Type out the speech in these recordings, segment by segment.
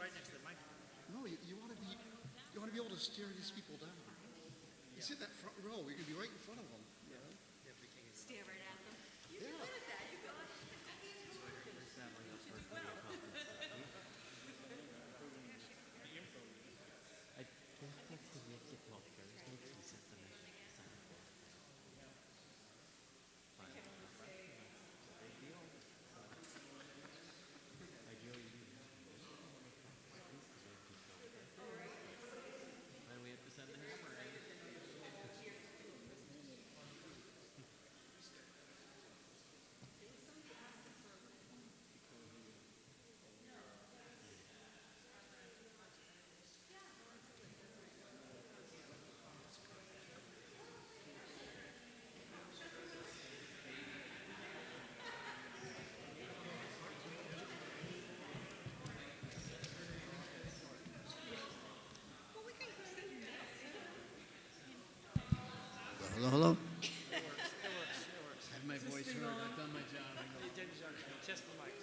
No, you want to be able to stare these people down. You sit in that front row, you're going to be right in front of them. You know? Stare right at them. You Yeah. can live with that. You go. I don't think to make it talk, there's no decent in it. Fine. Big deal. Ideally, then we have to send the hammer in. Hello, hello. Have my voice heard. I've done my job. Just the mic.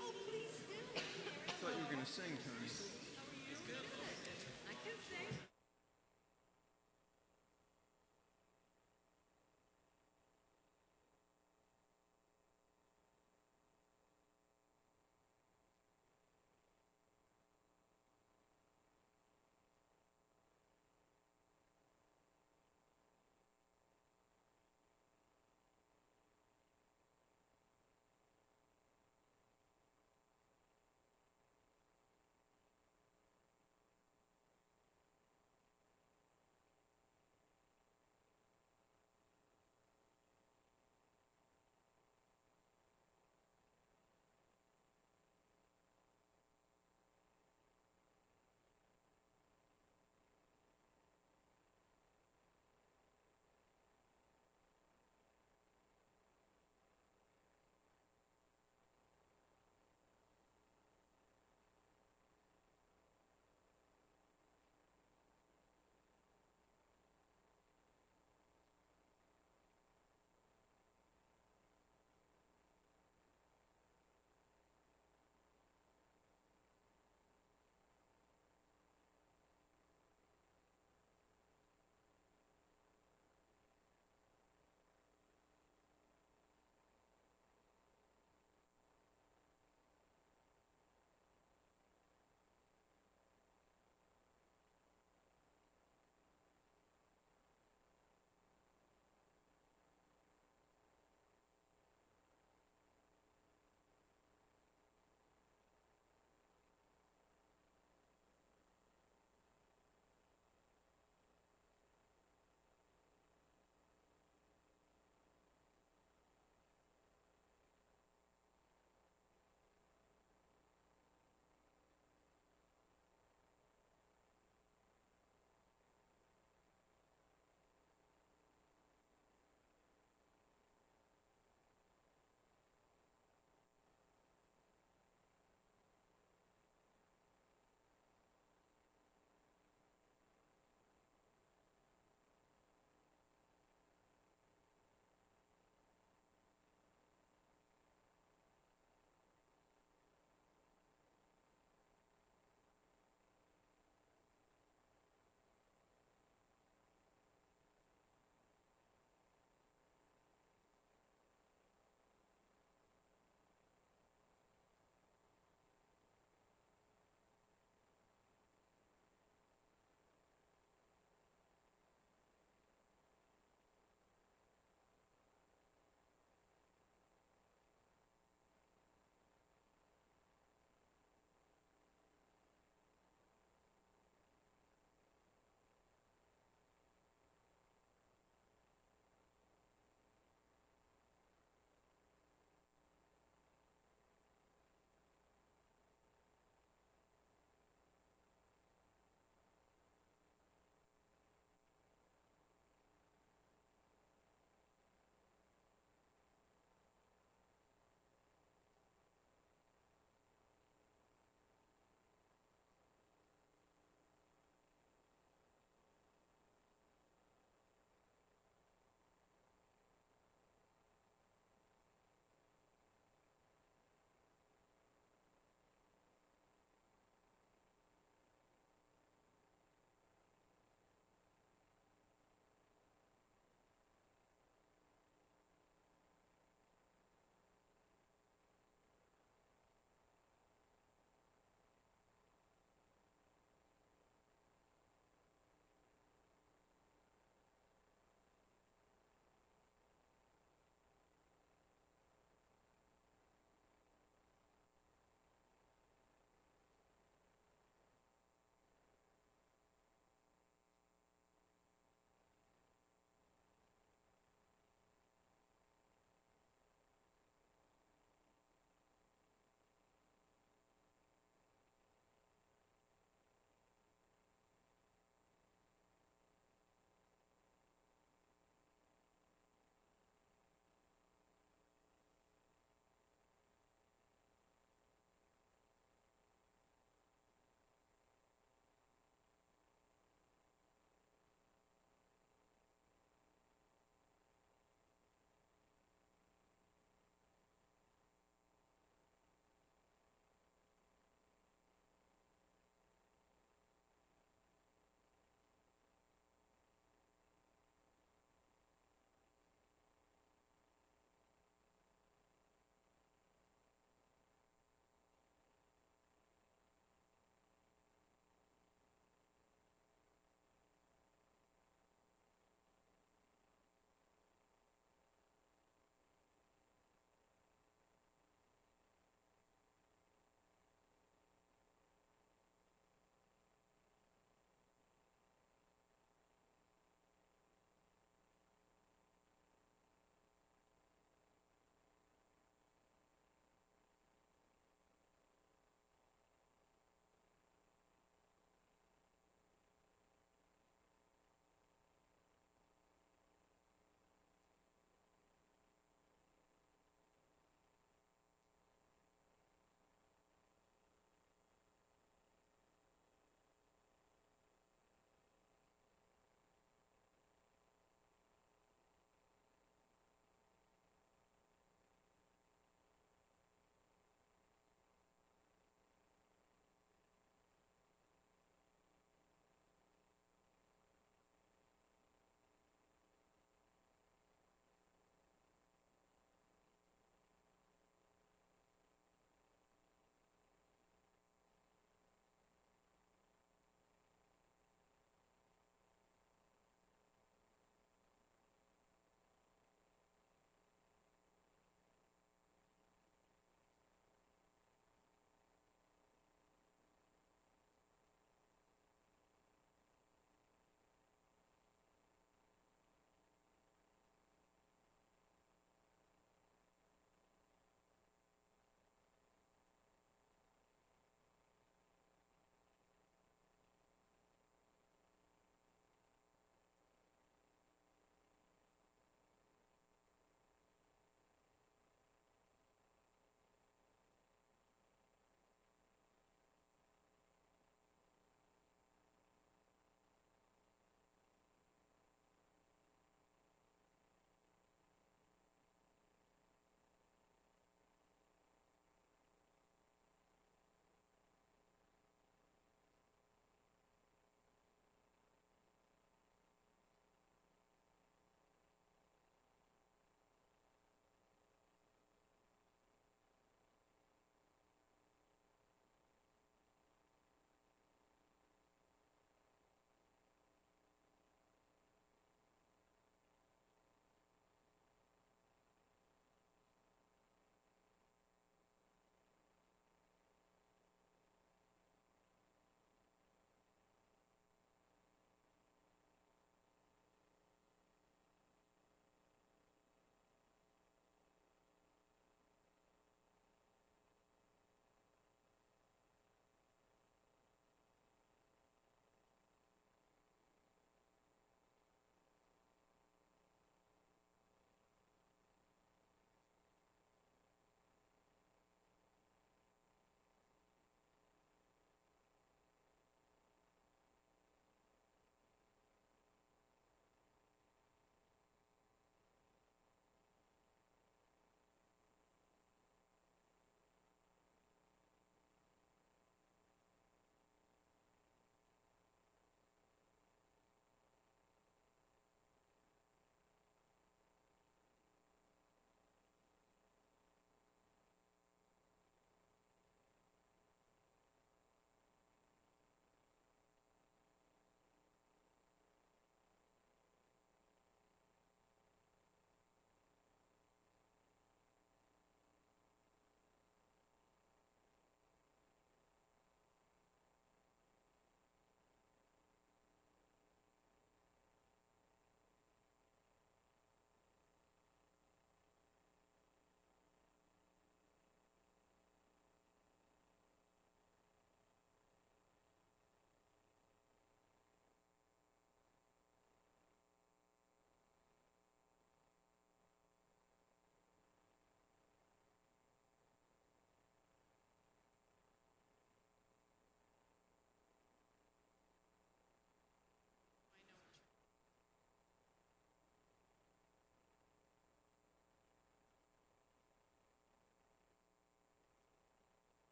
Oh, please do. I thought you were going to sing, Tony. I can sing.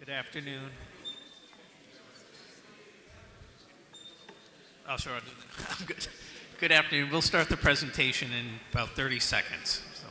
Good afternoon. Oh, sure, I'll do that. I'm good. Good afternoon. We'll start the presentation in about 30 seconds. So.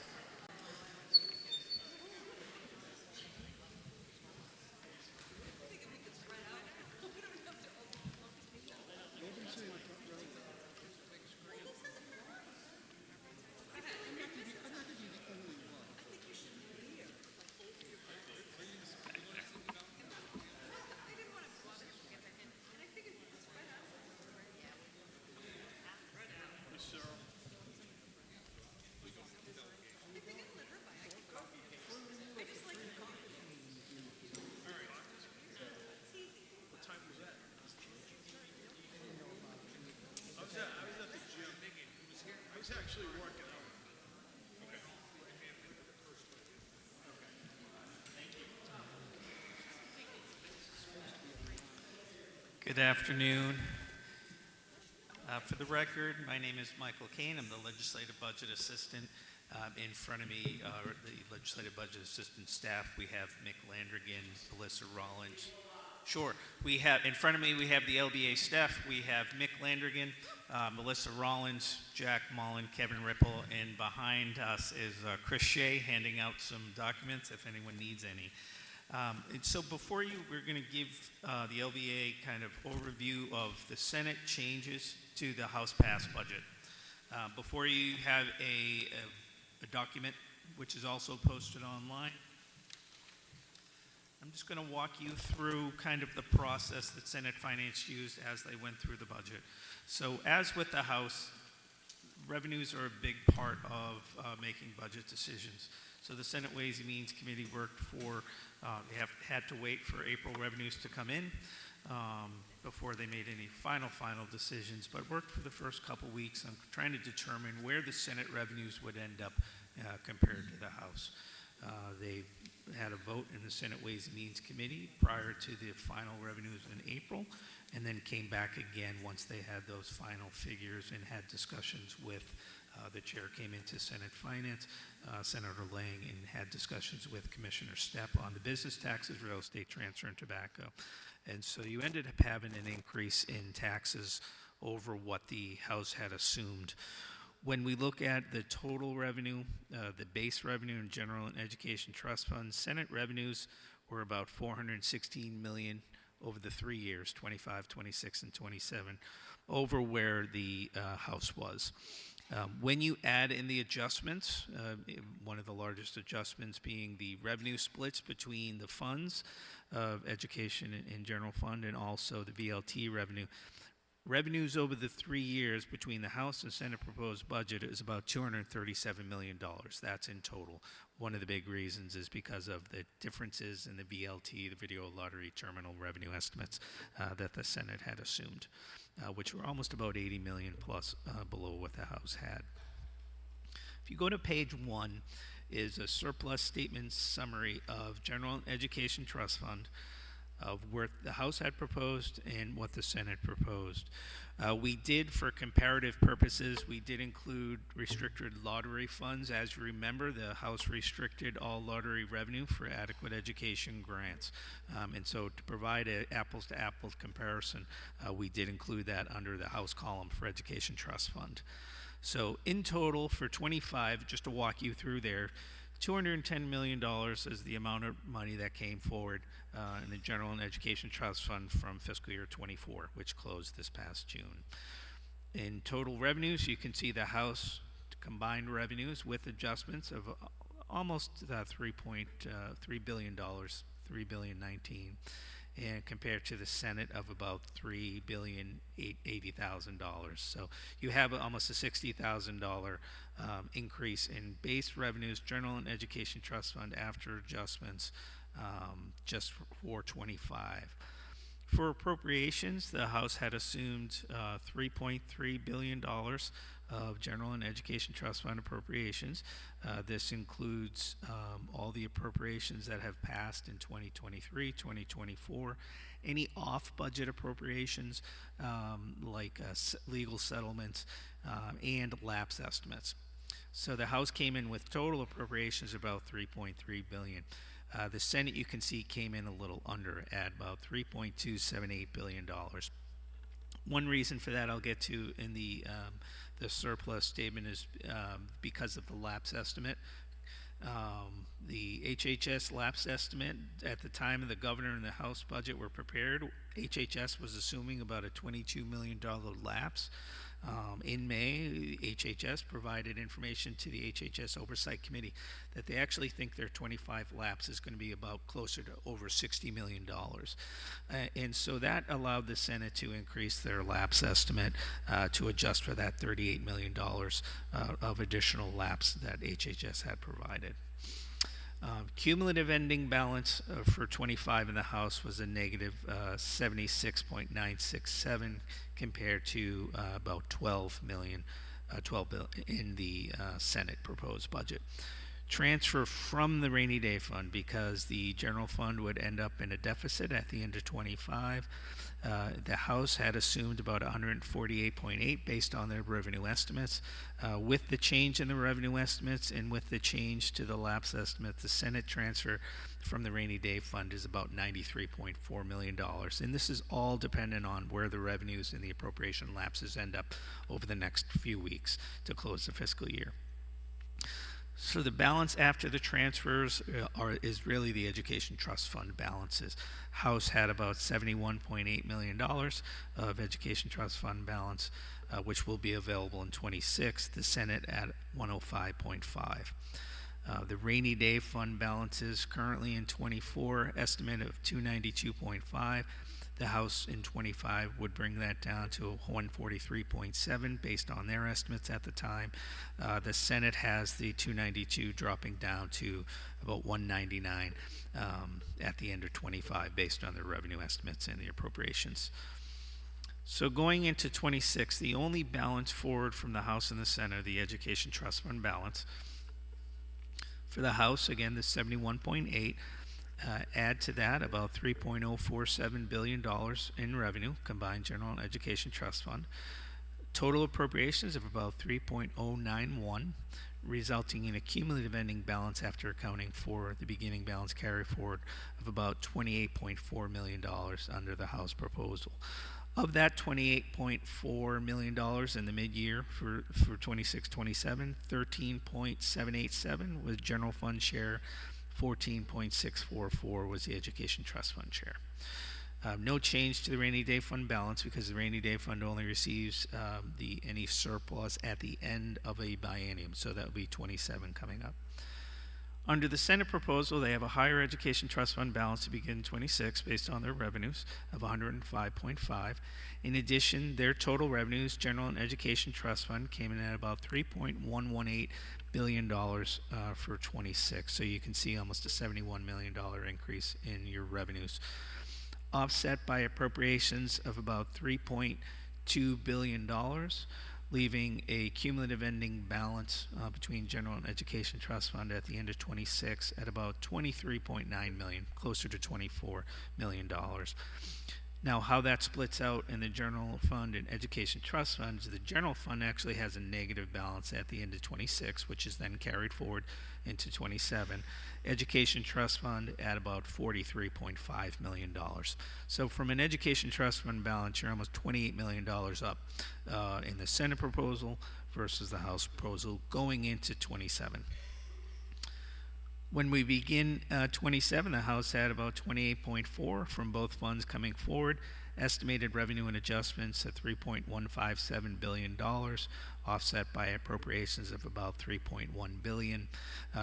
Good afternoon. For the record, my name is Michael Kane. I'm the Legislative Budget Assistant. In front of me are the Legislative Budget Assistant staff. We have Mick Landrigan, Melissa Rollins. Sure. In front of me, we have the LBA staff. We have Mick Landrigan, Melissa Rollins, Jack Mullen, Kevin Ripple, and behind us is Chris Shea handing out some documents if anyone needs any. And so before we're going to give the LBA kind of overview of the Senate changes to the House passed budget. Before you have a document which is also posted online. I'm just going to walk you through kind of the process that Senate Finance used as they went through the budget. So as with the House, revenues are a big part of making budget decisions. So the Senate Ways and Means Committee worked they had to wait for April revenues to come in before they made any final decisions, but worked for the first couple weeks on trying to determine where the Senate revenues would end up compared to the House. They had a vote in the Senate Ways and Means Committee prior to the final revenues in April, and then came back again once they had those final figures and had discussions with the chair came into Senate Finance, Senator Lang, and had discussions with Commissioner Stepp on the business taxes, real estate transfer, and tobacco. And so you ended up having an increase in taxes over what the House had assumed. When we look at the total revenue, the base revenue in general and education trust funds, Senate revenues were about $416 million over the 3 years, 25, 26, and 27, over where the House was. When you add in the adjustments, one of the largest adjustments being the revenue splits between the funds of education and general fund and also the VLT revenue. Revenues over the 3 years between the House and Senate proposed budget is about $237 million. That's in total. One of the big reasons is because of the differences in the VLT, the video lottery terminal revenue estimates that the Senate had assumed, which were almost about 80 million plus below what the House had. If you go to page 1, is a surplus statement summary of General Education Trust Fund, of where the House had proposed and what the Senate proposed. We did, for comparative purposes, we did include restricted lottery funds. As you remember, the House restricted all lottery revenue for adequate education grants. And so to provide an apples-to-apples comparison, we did include that under the House column for Education Trust Fund. So in total for 25, just to walk you through there, $210 million is the amount of money that came forward in the General and Education Trust Fund from fiscal year 24, which closed this past June. In total revenues, you can see the House combined revenues with adjustments of almost $3.3 billion, $3,000,000,019, and compared to the Senate of about $3,080,000. So you have almost a $60,000 increase in base revenues, General and Education Trust Fund after adjustments, just for 25. For appropriations, the House had assumed $3.3 billion of General and Education Trust Fund appropriations. This includes all the appropriations that have passed in 2023, 2024, any off-budget appropriations like legal settlements and lapse estimates. So the House came in with total appropriations about $3.3 billion. The Senate, you can see, came in a little under at about $3.278 billion. One reason for that I'll get to in the surplus statement is because of the lapse estimate. The HHS lapse estimate at the time of the governor and the House budget were prepared, HHS was assuming about a $22 million lapse. In May, HHS provided information to the HHS Oversight Committee that they actually think their 25 lapse is going to be about closer to over $60 million. And so that allowed the Senate to increase their lapse estimate to adjust for that $38 million of additional lapse that HHS had provided. Cumulative ending balance for 25 in the House was a negative 76.967 compared to about 12 billion in the Senate proposed budget. Transfer from the rainy day fund, because the general fund would end up in a deficit at the end of 25. The House had assumed about 148.8 based on their revenue estimates. With the change in the revenue estimates and with the change to the lapse estimate, the Senate transfer from the rainy day fund is about $93.4 million. And this is all dependent on where the revenues and the appropriation lapses end up over the next few weeks to close the fiscal year. So the balance after the transfers is really the education trust fund balances. House had about $71.8 million of education trust fund balance, which will be available in 26. The Senate at 105.5. The rainy day fund balances currently in 24, estimate of 292.5. The House in 25 would bring that down to 143.7 based on their estimates at the time. The Senate has the 292 dropping down to about 199 at the end of 25 based on their revenue estimates and the appropriations. So going into 26, the only balance forward from the House and the Senate, the Education Trust Fund balance. For the House, again, the 71.8. Add to that about $3.047 billion in revenue, combined general and education trust fund. Total appropriations of about $3.091, resulting in a cumulative ending balance after accounting for the beginning balance carry forward of about $28.4 million under the House proposal. Of that $28.4 million in the mid-year for 26-27, 13.787 was general fund share, 14.644 was the education trust fund share. No change to the rainy day fund balance because the rainy day fund only receives any surplus at the end of a biennium, so that would be 27 coming up. Under the Senate proposal, they have a higher education trust fund balance to begin 26 based on their revenues of 105.5. In addition, their total revenues, general and education trust fund, came in at about $3.118 billion for 26. So you can see almost a $71 million increase in your revenues, offset by appropriations of about $3.2 billion, leaving a cumulative ending balance between general and education trust fund at the end of 26 at about $23.9 million, closer to $24 million. Now, how that splits out in the general fund and education trust funds, the general fund actually has a negative balance at the end of 26, which is then carried forward into 27. Education trust fund at about $43.5 million. So from an education trust fund balance, you're almost $28 million up in the Senate proposal versus the House proposal going into 27. When we begin 27, the House had about 28.4 from both funds coming forward. Estimated revenue and adjustments at $3.157 billion, offset by appropriations of about $3.1 billion,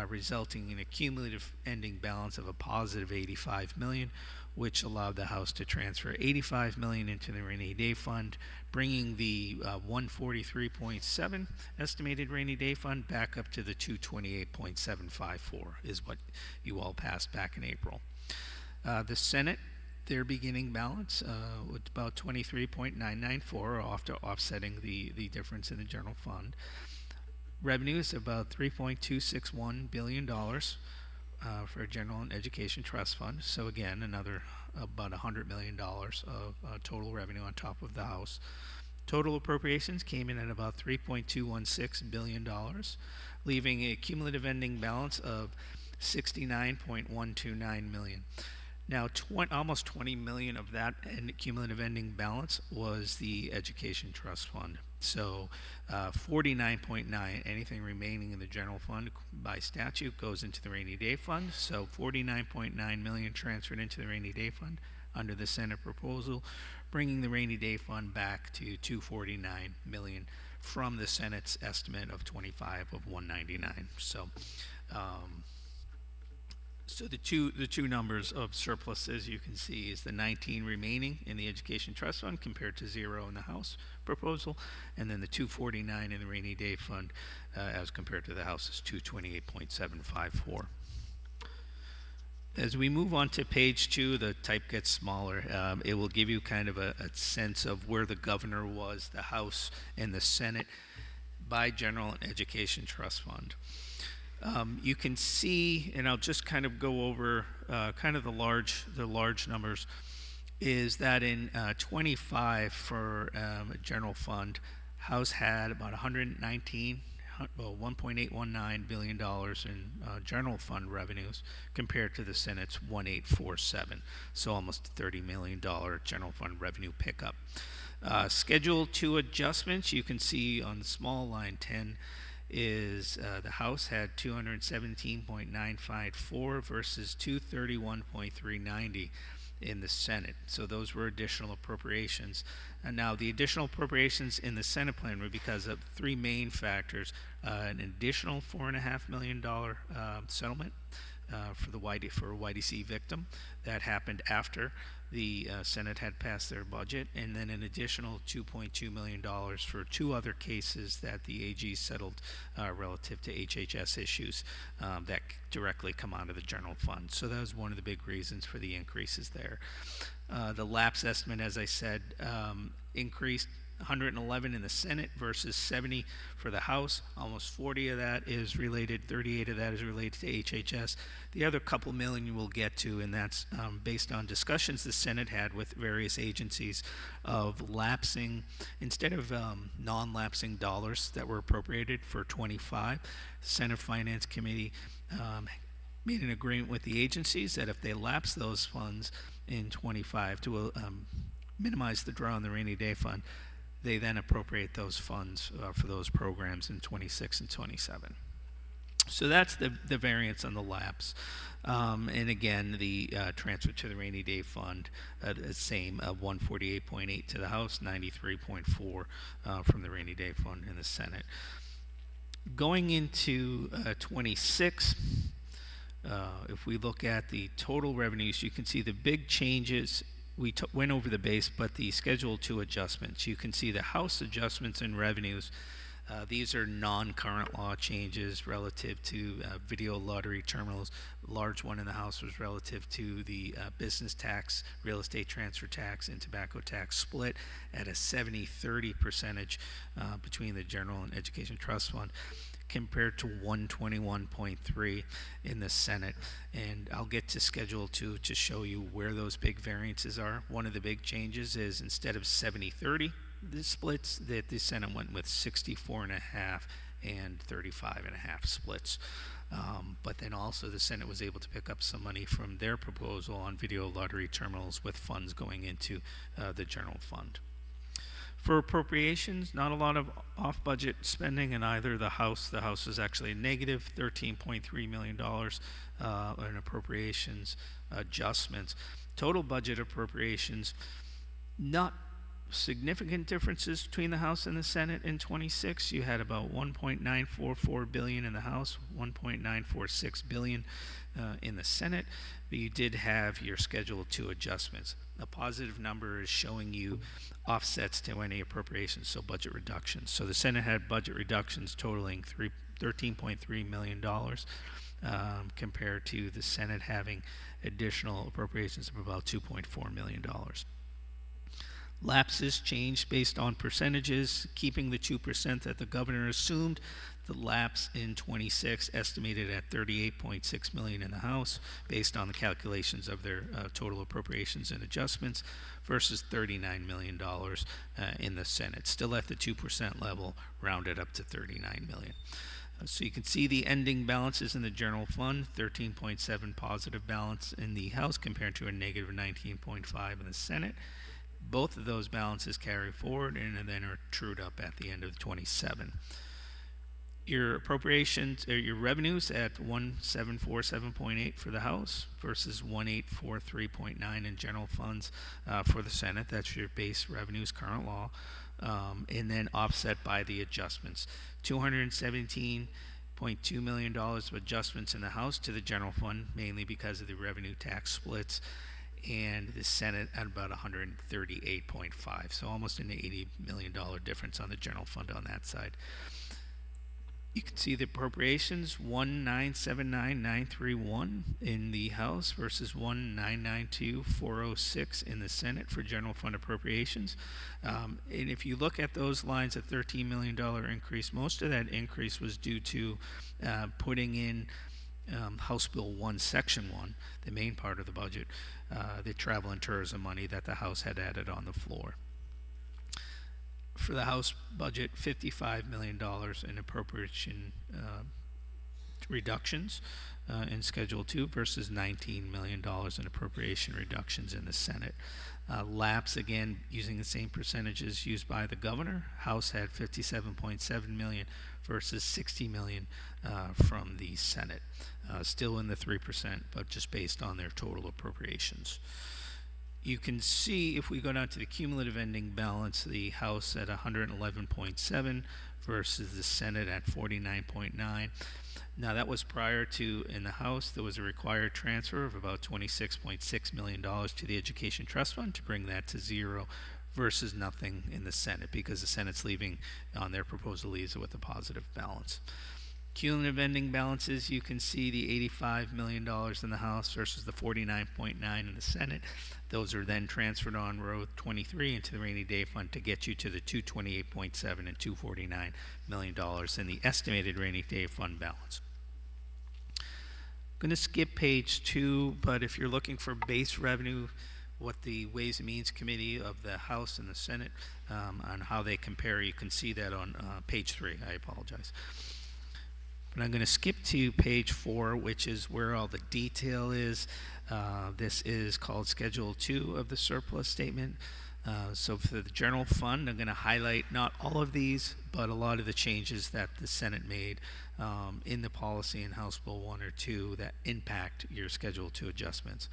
resulting in a cumulative ending balance of a positive $85 million, which allowed the House to transfer $85 million into the rainy day fund, bringing the 143.7 estimated rainy day fund back up to the 228.754 is what you all passed back in April. The Senate, their beginning balance was about 23.994 after offsetting the difference in the general fund. Revenues about $3.261 billion for a general and education trust fund. So again, another about $100 million of total revenue on top of the House. Total appropriations came in at about $3.216 billion, leaving a cumulative ending balance of $69.129 million. Now, almost 20 million of that cumulative ending balance was the Education Trust Fund. So 49.9, anything remaining in the general fund by statute goes into the rainy day fund. So 49.9 million transferred into the rainy day fund under the Senate proposal, bringing the rainy day fund back to 249 million from the Senate's estimate of 25 of 199. So the two numbers of surpluses you can see is the 19 remaining in the Education Trust Fund compared to 0 in the House proposal, and then the 249 in the rainy day fund as compared to the House's 228.754. As we move on to page 2, the type gets smaller. It will give you kind of a sense of where the governor was, the House and the Senate by General and Education Trust Fund. You can see, and I'll just kind of go over kind of the large numbers, is that in 25 for general fund, House had about $1.819 billion in general fund revenues compared to the Senate's 1.847, so almost $30 million general fund revenue pickup. Schedule 2 adjustments, you can see on the small line 10, is the House had 217.954 versus 231.390 in the Senate. So those were additional appropriations. And now the additional appropriations in the Senate plan were because of 3 main factors: an additional $4.5 million settlement for a YDC victim that happened after the Senate had passed their budget, and then an additional $2.2 million for 2 other cases that the AG settled relative to HHS issues that directly come out of the general fund. So that was one of the big reasons for the increases there. The lapse estimate, as I said, increased 111 in the Senate versus 70 for the House. Almost 40 of that is related, 38 of that is related to HHS. The other couple million you will get to, and that's based on discussions the Senate had with various agencies of lapsing, instead of non-lapsing dollars that were appropriated for 25, the Senate Finance Committee made an agreement with the agencies that if they lapse those funds in 25 to minimize the draw on the rainy day fund, they then appropriate those funds for those programs in 26 and 27. So that's the variance on the lapse. And again, the transfer to the rainy day fund, the same, 148.8 to the House, 93.4 from the rainy day fund in the Senate. Going into 26, if we look at the total revenues, you can see the big changes. We went over the base, but the Schedule 2 adjustments, you can see the House adjustments in revenues. These are non-current law changes relative to video lottery terminals. The large one in the House was relative to the business tax, real estate transfer tax, and tobacco tax split at a 70-30 percentage between the General and Education Trust Fund, compared to 121.3 in the Senate. And I'll get to Schedule 2 to show you where those big variances are. One of the big changes is instead of 70-30, the splits, that the Senate went with 64.5 and 35.5 splits. But then also the Senate was able to pick up some money from their proposal on video lottery terminals with funds going into the general fund. For appropriations, not a lot of off-budget spending in either the House. The House is actually a negative $13.3 million in appropriations adjustments. Total budget appropriations, not significant differences between the House and the Senate in 26. You had about $1.944 billion in the House, $1.946 billion in the Senate, but you did have your Schedule 2 adjustments. A positive number is showing you offsets to any appropriations, so budget reductions. So the Senate had budget reductions totaling $13.3 million compared to the Senate having additional appropriations of about $2.4 million. Lapses changed based on percentages, keeping the 2% that the governor assumed. The lapse in 26 estimated at $38.6 million in the House based on the calculations of their total appropriations and adjustments versus $39 million in the Senate. Still at the 2% level, rounded up to $39 million. So you can see the ending balances in the general fund, 13.7 positive balance in the House compared to a negative 19.5 in the Senate. Both of those balances carry forward and then are trued up at the end of 27. Your appropriations, or your revenues at 1747.8 for the House versus 1843.9 in general funds for the Senate. That's your base revenues, current law, and then offset by the adjustments. $217.2 million of adjustments in the House to the general fund, mainly because of the revenue tax splits, and the Senate at about 138.5, so almost an $80 million difference on the general fund on that side. You can see the appropriations, 1979931 in the House versus 1992406 in the Senate for general fund appropriations. And if you look at those lines, a $13 million increase, most of that increase was due to putting in House Bill 1, Section 1, the main part of the budget, the travel and tourism money that the House had added on the floor. For the House budget, $55 million in appropriation reductions in Schedule 2 versus $19 million in appropriation reductions in the Senate. Lapse, again, using the same percentages used by the governor. House had $57.7 million versus $60 million from the Senate. Still in the 3%, but just based on their total appropriations. You can see, if we go down to the cumulative ending balance, the House at 111.7 versus the Senate at 49.9. Now that was prior to, in the House, there was a required transfer of about $26.6 million to the Education Trust Fund to bring that to zero versus nothing in the Senate, because the Senate's leaving on their proposal leaves with a positive balance. Cumulative ending balances, you can see the $85 million in the House versus the $49.9 in the Senate. Those are then transferred on row 23 into the rainy day fund to get you to the $228.7 and $249 million in the estimated rainy day fund balance. I'm going to skip page 2, but if you're looking for base revenue, what the Ways and Means Committee of the House and the Senate on how they compare, you can see that on page 3. I apologize. But I'm going to skip to page 4, which is where all the detail is. This is called Schedule 2 of the surplus statement. So for the general fund, I'm going to highlight not all of these, but a lot of the changes that the Senate made in the policy in House Bill 1 or 2 that impact your Schedule 2 adjustments.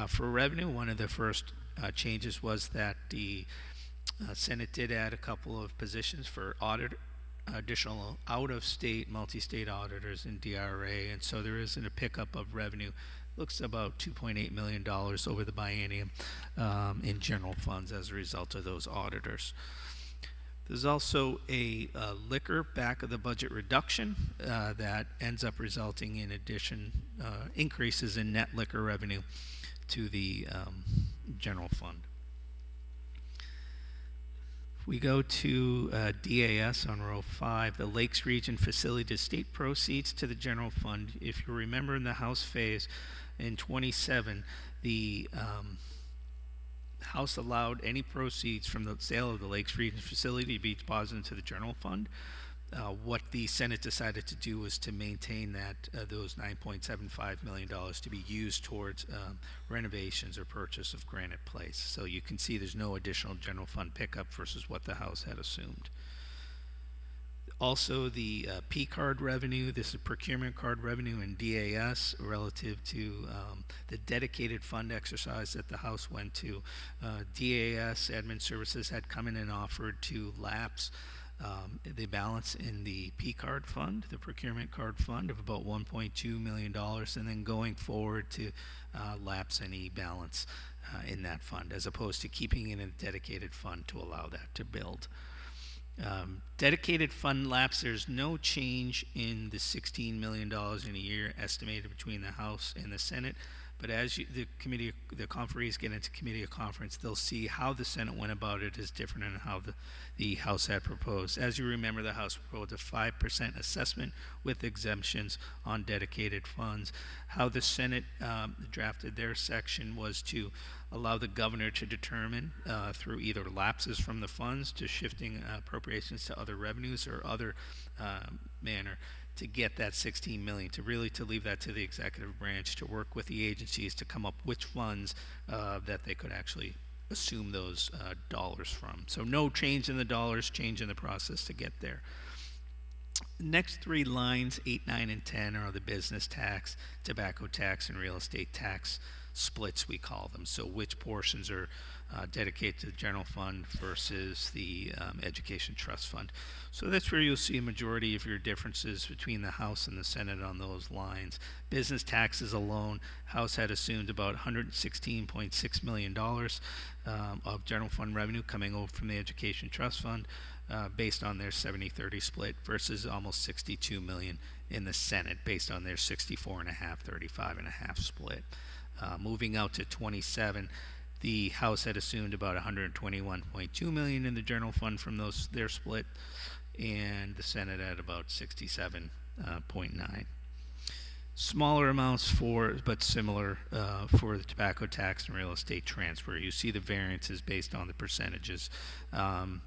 For revenue, one of the first changes was that the Senate did add a couple of positions for additional out-of-state, multi-state auditors in DRA, and so there isn't a pickup of revenue. Looks about $2.8 million over the biennium in general funds as a result of those auditors. There's also a liquor back of the budget reduction that ends up resulting in increases in net liquor revenue to the general fund. We go to DAS on row 5, the Lakes Region Facility to State proceeds to the general fund. If you remember in the House phase in 27, the House allowed any proceeds from the sale of the Lakes Region Facility to be deposited into the general fund. What the Senate decided to do was to maintain that those $9.75 million to be used towards renovations or purchase of Granite Place. So you can see there's no additional general fund pickup versus what the House had assumed. Also, the P card revenue, this is procurement card revenue in DAS relative to the dedicated fund exercise that the House went to. DAS Admin Services had come in and offered to lapse the balance in the P card fund, the procurement card fund of about $1.2 million, and then going forward to lapse any balance in that fund, as opposed to keeping it in a dedicated fund to allow that to build. Dedicated fund lapse, there's no change in the $16 million in a year estimated between the House and the Senate. But as the conferees get into committee of conference, they'll see how the Senate went about it is different than how the House had proposed. As you remember, the House proposed a 5% assessment with exemptions on dedicated funds. How the Senate drafted their section was to allow the governor to determine through either lapses from the funds to shifting appropriations to other revenues or other manner to get that 16 million, to leave that to the executive branch to work with the agencies to come up which funds that they could actually assume those dollars from. So no change in the dollars, change in the process to get there. Next three lines, 8, 9, and 10, are the business tax, tobacco tax, and real estate tax splits, we call them. So which portions are dedicated to the general fund versus the education trust fund. So that's where you'll see a majority of your differences between the House and the Senate on those lines. Business taxes alone, House had assumed about $116.6 million of general fund revenue coming over from the education trust fund based on their 70-30 split versus almost $62 million in the Senate based on their 64.5, 35.5 split. Moving out to 27, the House had assumed about $121.2 million in the general fund from their split, and the Senate at about 67.9. Smaller amounts but similar for the tobacco tax and real estate transfer. You see the variances based on the percentages.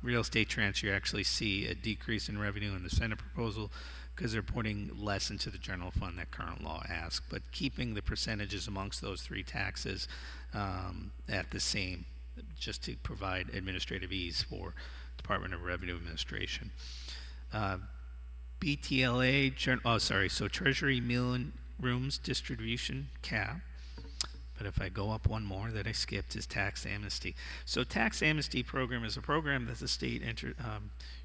Real estate transfer, you actually see a decrease in revenue in the Senate proposal because they're putting less into the general fund that current law asks, but keeping the percentages amongst those three taxes at the same, just to provide administrative ease for Department of Revenue Administration. BTLA, so Treasury Meal and Rooms Distribution cap. But if I go up one more that I skipped is tax amnesty. So tax amnesty program is a program that the state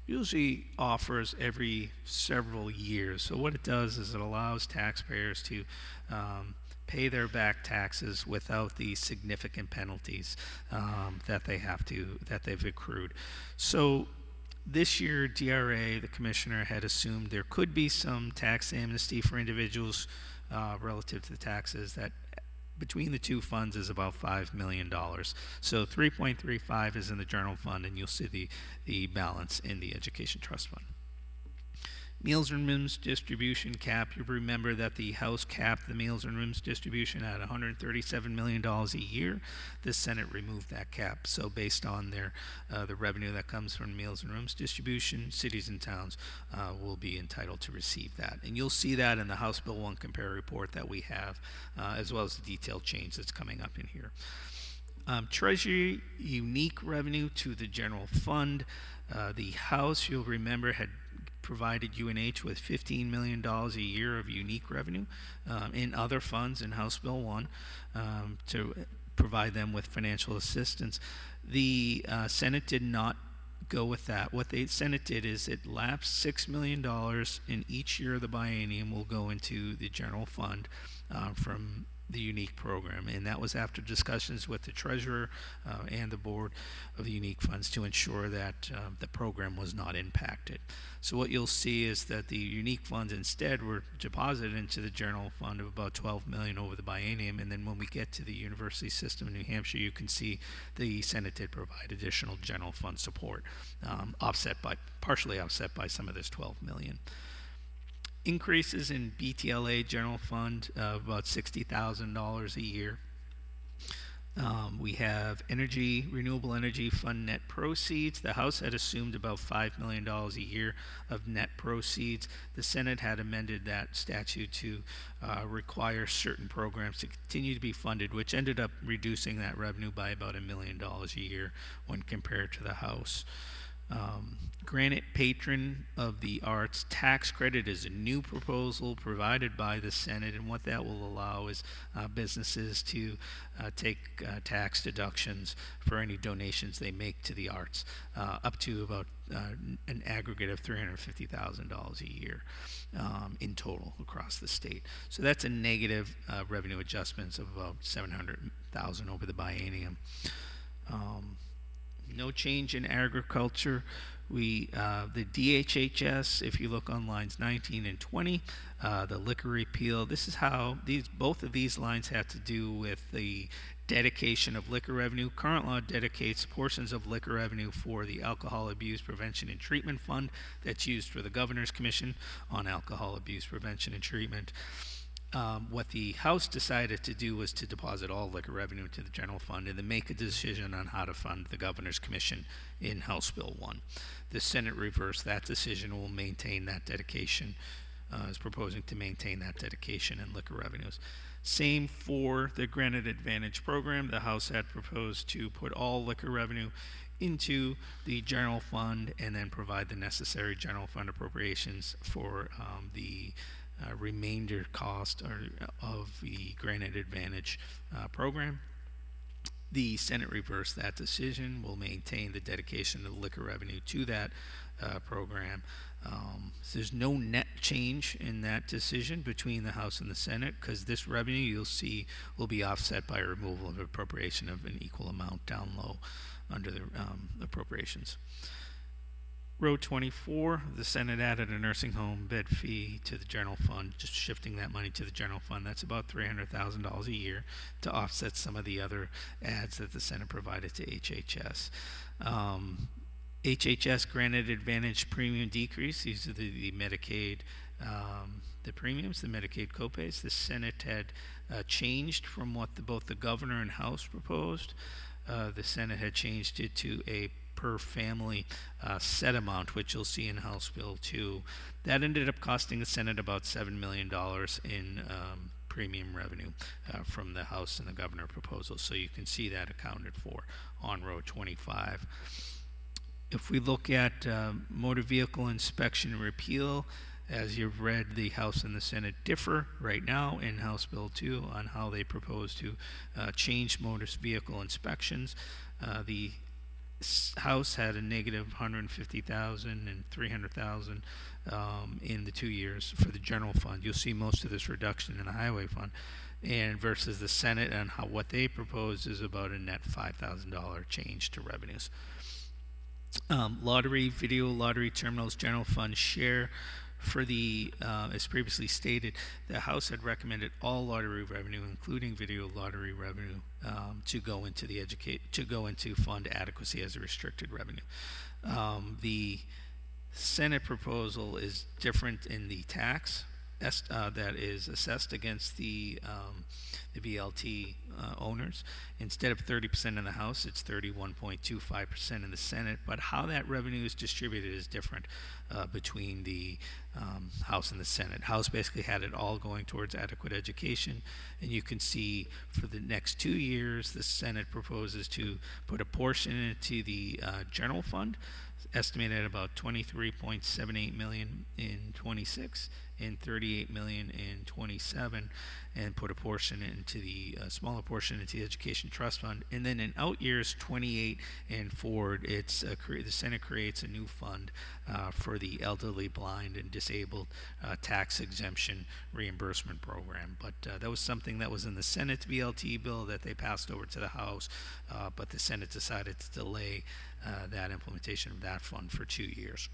usually offers every several years. So what it does is it allows taxpayers to pay their back taxes without the significant penalties that they've accrued. So this year, DRA, the commissioner, had assumed there could be some tax amnesty for individuals relative to the taxes that between the two funds is about $5 million. So 3.35 is in the general fund, and you'll see the balance in the education trust fund. Meals and Rooms distribution cap, you remember that the House capped the Meals and Rooms distribution at $137 million a year. The Senate removed that cap. So based on the revenue that comes from Meals and Rooms distribution, cities and towns will be entitled to receive that. And you'll see that in the House Bill 1 compare report that we have, as well as the detailed change that's coming up in here. Treasury unique revenue to the general fund. The House, you'll remember, had provided UNH with $15 million a year of unique revenue in other funds in House Bill 1 to provide them with financial assistance. The Senate did not go with that. What the Senate did is it lapsed $6 million in each year of the biennium will go into the general fund from the unique program, and that was after discussions with the treasurer and the board of the unique funds to ensure that the program was not impacted. So what you'll see is that the unique funds instead were deposited into the general fund of about $12 million over the biennium, and then when we get to the university system in New Hampshire, you can see the Senate did provide additional general fund support, partially offset by some of this $12 million. Increases in BTLA general fund of about $60,000 a year. We have renewable energy fund net proceeds. The House had assumed about $5 million a year of net proceeds. The Senate had amended that statute to require certain programs to continue to be funded, which ended up reducing that revenue by about $1 million a year when compared to the House. Granite Patron of the Arts tax credit is a new proposal provided by the Senate, and what that will allow is businesses to take tax deductions for any donations they make to the arts, up to about an aggregate of $350,000 a year in total across the state. So that's a negative revenue adjustments of about $700,000 over the biennium. No change in agriculture. The DHHS, if you look on lines 19 and 20, the liquor repeal, this is how both of these lines have to do with the dedication of liquor revenue. Current law dedicates portions of liquor revenue for the Alcohol Abuse Prevention and Treatment Fund that's used for the Governor's Commission on Alcohol Abuse Prevention and Treatment. What the House decided to do was to deposit all liquor revenue to the general fund and then make a decision on how to fund the Governor's Commission in House Bill 1. The Senate reversed that decision and will maintain that dedication is proposing to maintain that dedication in liquor revenues. Same for the Granite Advantage program. The House had proposed to put all liquor revenue into the general fund and then provide the necessary general fund appropriations for the remainder cost of the Granite Advantage program. The Senate reversed that decision, will maintain the dedication of the liquor revenue to that program. So there's no net change in that decision between the House and the Senate, because this revenue, you'll see, will be offset by a removal of appropriation of an equal amount down low under the appropriations. Row 24, the Senate added a nursing home bed fee to the general fund, just shifting that money to the general fund. That's about $300,000 a year to offset some of the other adds that the Senate provided to HHS. HHS Granted Advantage premium decrease. These are the Medicaid, the premiums, the Medicaid copays. The Senate had changed from what both the governor and House proposed. The Senate had changed it to a per family set amount, which you'll see in House Bill 2. That ended up costing the Senate about $7 million in premium revenue from the House and the governor proposals. So you can see that accounted for on row 25. If we look at motor vehicle inspection and repeal, as you've read, the House and the Senate differ right now in House Bill 2 on how they propose to change motor vehicle inspections. The House had a negative 150,000 and 300,000 in the 2 years for the general fund. You'll see most of this reduction in the highway fund, and versus the Senate and what they propose is about a net $5,000 change to revenues. Lottery, video lottery terminals, general fund share for the, as previously stated, the House had recommended all lottery revenue, including video lottery revenue, to go into fund adequacy as a restricted revenue. The Senate proposal is different in the tax that is assessed against the VLT owners. Instead of 30% in the House, it's 31.25% in the Senate. But how that revenue is distributed is different between the House and the Senate. House basically had it all going towards adequate education, and you can see for the next 2 years, the Senate proposes to put a portion into the general fund, estimated at about $23.78 million in 26 and $38 million in 27, and put a portion into the smaller portion into the education trust fund. And then in out years 28 and forward, it's the Senate creates a new fund for the elderly, blind, and disabled tax exemption reimbursement program. But that was something that was in the Senate VLT bill that they passed over to the House, but the Senate decided to delay that implementation of that fund for 2 years.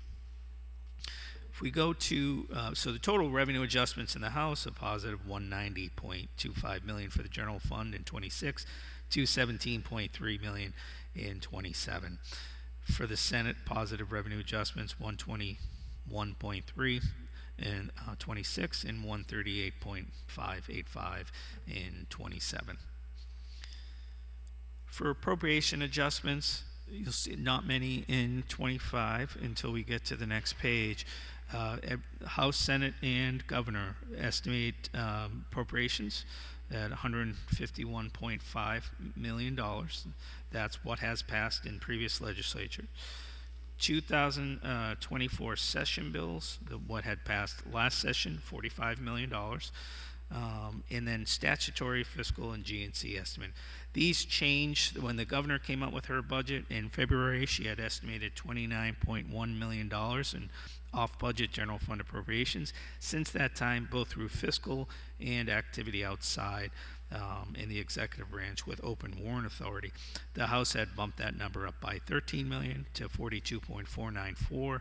If we go to, so the total revenue adjustments in the House, a positive $190.25 million for the general fund in 26, $217.3 million in 27. For the Senate, positive revenue adjustments, $121.3 in 26 and $138.585 in 27. For appropriation adjustments, you'll see not many in 25 until we get to the next page. House, Senate, and Governor estimate appropriations at $151.5 million. That's what has passed in previous legislature. 2024 session bills, what had passed last session, $45 million. And then statutory, fiscal, and GNC estimate. These changed when the governor came out with her budget in February. She had estimated $29.1 million in off-budget general fund appropriations. Since that time, both through fiscal and activity outside in the executive branch with open warrant authority, the House had bumped that number up by $13 million to $42.494.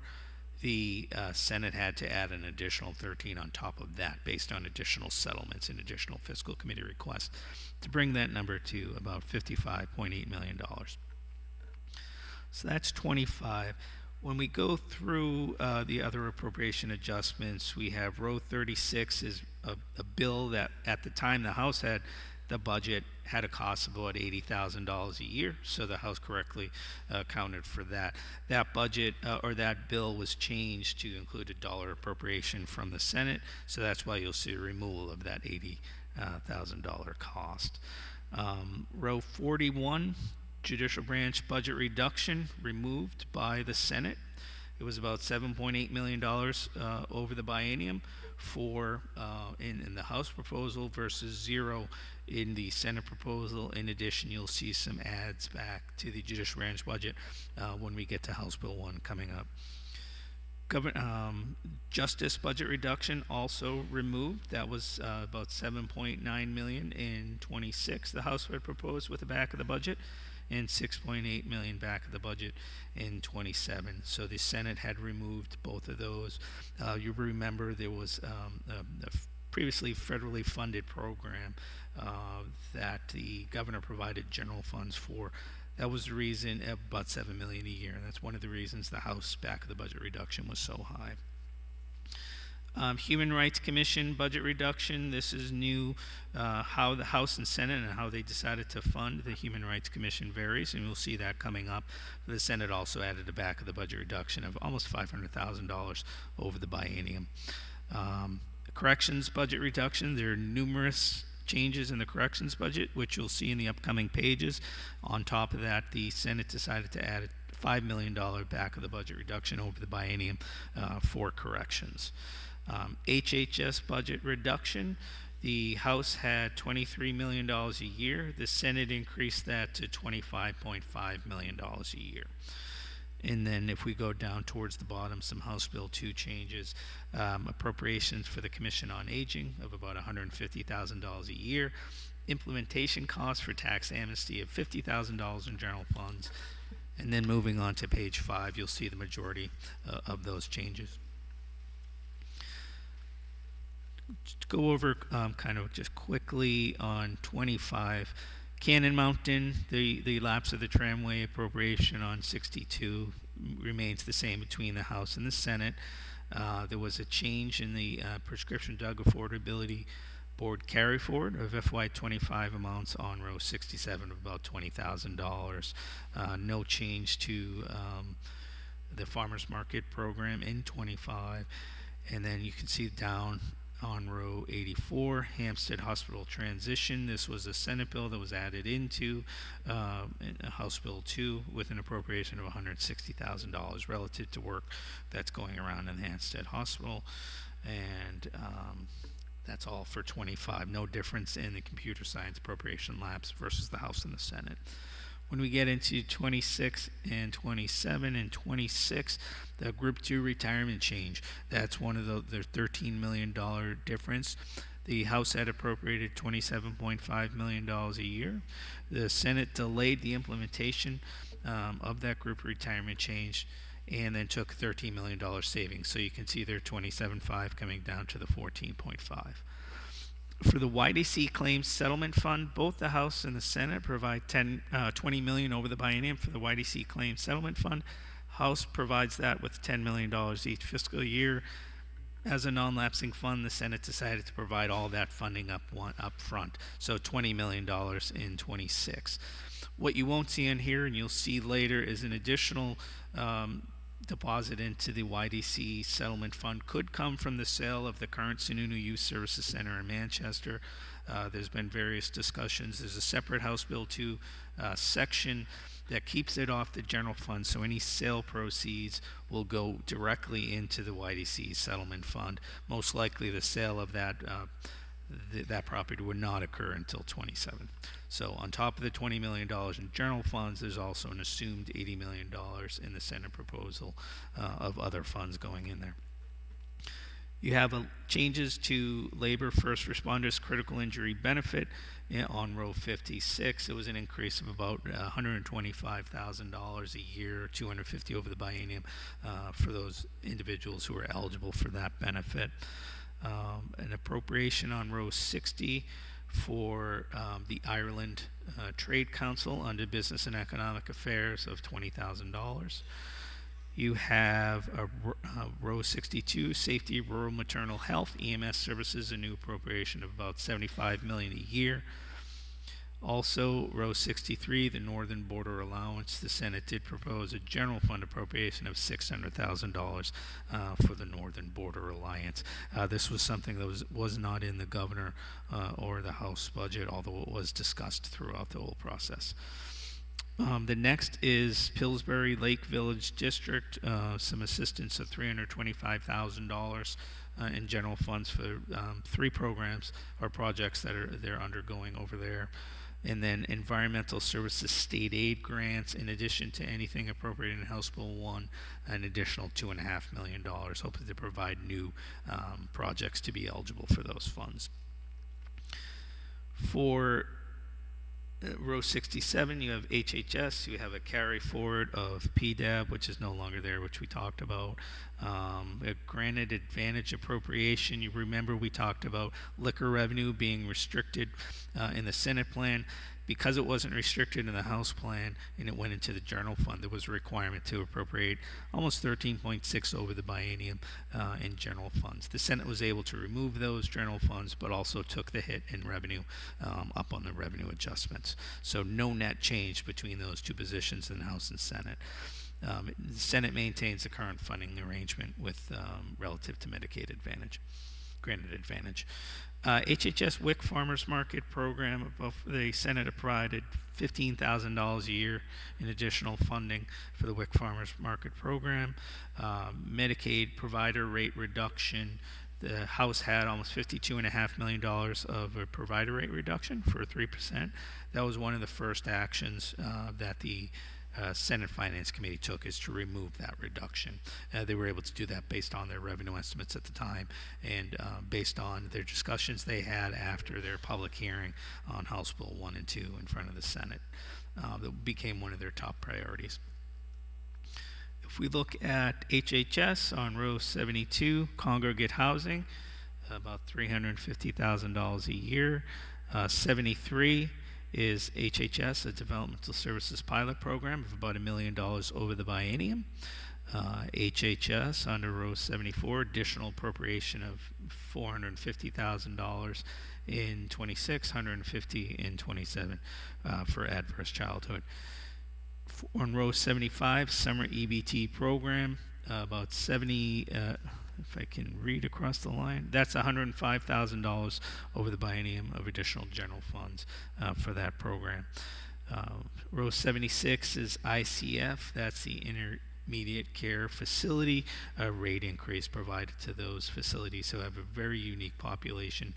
The Senate had to add an additional 13 on top of that based on additional settlements and additional fiscal committee requests to bring that number to about $55.8 million. So that's 25. When we go through the other appropriation adjustments, we have row 36 is a bill that at the time the House had the budget had a cost of about $80,000 a year, so the House correctly accounted for that. That budget or that bill was changed to include a dollar appropriation from the Senate, so that's why you'll see a removal of that $80,000 cost. Row 41, judicial branch budget reduction removed by the Senate. It was about $7.8 million over the biennium for in the House proposal versus zero in the Senate proposal. In addition, you'll see some adds back to the judicial branch budget when we get to House Bill 1 coming up. Justice budget reduction also removed. That was about $7.9 million in 26. The House had proposed with the back of the budget, and $6.8 million back of the budget in 27. So the Senate had removed both of those. You remember there was a previously federally funded program that the governor provided general funds for. That was the reason, about $7 million a year. That's one of the reasons the House back of the budget reduction was so high. Human Rights Commission budget reduction. This is new. How the House and Senate and how they decided to fund the Human Rights Commission varies, and we'll see that coming up. The Senate also added a back of the budget reduction of almost $500,000 over the biennium. Corrections budget reduction. There are numerous changes in the corrections budget, which you'll see in the upcoming pages. On top of that, the Senate decided to add a $5 million back of the budget reduction over the biennium for corrections. HHS budget reduction. The House had $23 million a year. The Senate increased that to $25.5 million a year. And then if we go down towards the bottom, some House Bill 2 changes. Appropriations for the Commission on Aging of about $150,000 a year. Implementation costs for tax amnesty of $50,000 in general funds. And then moving on to page 5, you'll see the majority of those changes. To go over kind of just quickly on 25, Cannon Mountain, the lapse of the tramway appropriation on 62 remains the same between the House and the Senate. There was a change in the prescription drug affordability board carry forward of FY25 amounts on row 67 of about $20,000. No change to the farmers market program in 25. And then you can see down on row 84, Hampstead Hospital transition. This was a Senate bill that was added into House Bill 2 with an appropriation of $160,000 relative to work that's going around in Hampstead Hospital. And that's all for 25. No difference in the computer science appropriation lapse versus the House and the Senate. When we get into 26 and 27 and 26, the Group 2 retirement change, that's one of the $13 million difference. The House had appropriated $27.5 million a year. The Senate delayed the implementation of that group retirement change and then took $13 million savings. So you can see their 27.5 coming down to the 14.5. For the YDC Claims Settlement Fund, both the House and the Senate provide $20 million over the biennium for the YDC Claims Settlement Fund. House provides that with $10 million each fiscal year. As a non-lapsing fund, the Senate decided to provide all that funding up front, so $20 million in 26. What you won't see in here, and you'll see later, is an additional deposit into the YDC settlement fund could come from the sale of the current Sununu Youth Services Center in Manchester. There's been various discussions. There's a separate House Bill 2 section that keeps it off the general fund, so any sale proceeds will go directly into the YDC settlement fund. Most likely the sale of that property would not occur until 27. So on top of the $20 million in general funds, there's also an assumed $80 million in the Senate proposal of other funds going in there. You have changes to labor first responders critical injury benefit on row 56. It was an increase of about $125,000 a year, $250 over the biennium for those individuals who are eligible for that benefit. An appropriation on row 60 for the Ireland Trade Council under Business and Economic Affairs of $20,000. You have row 62, Safety Rural Maternal Health, EMS Services, a new appropriation of about $75 million a year. Also, row 63, the Northern Border Allowance, the Senate did propose a general fund appropriation of $600,000 for the Northern Border Alliance. This was something that was not in the governor or the House budget, although it was discussed throughout the whole process. The next is Pillsbury Lake Village District, some assistance of $325,000 in general funds for 3 programs or projects that they're undergoing over there. And then environmental services state aid grants, in addition to anything appropriated in House Bill 1, an additional $2.5 million, hoping to provide new projects to be eligible for those funds. For row 67, you have HHS, you have a carry forward of PDAB, which is no longer there, which we talked about. A granted advantage appropriation, you remember we talked about liquor revenue being restricted in the Senate plan. Because it wasn't restricted in the House plan and it went into the general fund, there was a requirement to appropriate almost 13.6 over the biennium in general funds. The Senate was able to remove those general funds, but also took the hit in revenue up on the revenue adjustments. So no net change between those two positions in the House and Senate. The Senate maintains the current funding arrangement with relative to Medicaid advantage, granted advantage. HHS WIC Farmers Market Program, the Senate provided $15,000 a year in additional funding for the WIC Farmers Market Program. Medicaid provider rate reduction, the House had almost $52.5 million of a provider rate reduction for 3%. That was one of the first actions that the Senate Finance Committee took, is to remove that reduction. They were able to do that based on their revenue estimates at the time and based on their discussions they had after their public hearing on House Bill 1 and 2 in front of the Senate. That became one of their top priorities. If we look at HHS on row 72, congregate housing, about $350,000 a year. 73 is HHS, a developmental services pilot program of about $1 million over the biennium. HHS under row 74, additional appropriation of $450,000 in 26, $150,000 in 27 for adverse childhood. On row 75, summer EBT program, about 70, if I can read across the line, that's $105,000 over the biennium of additional general funds for that program. Row 76 is ICF, that's the Intermediate Care Facility, a rate increase provided to those facilities who have a very unique population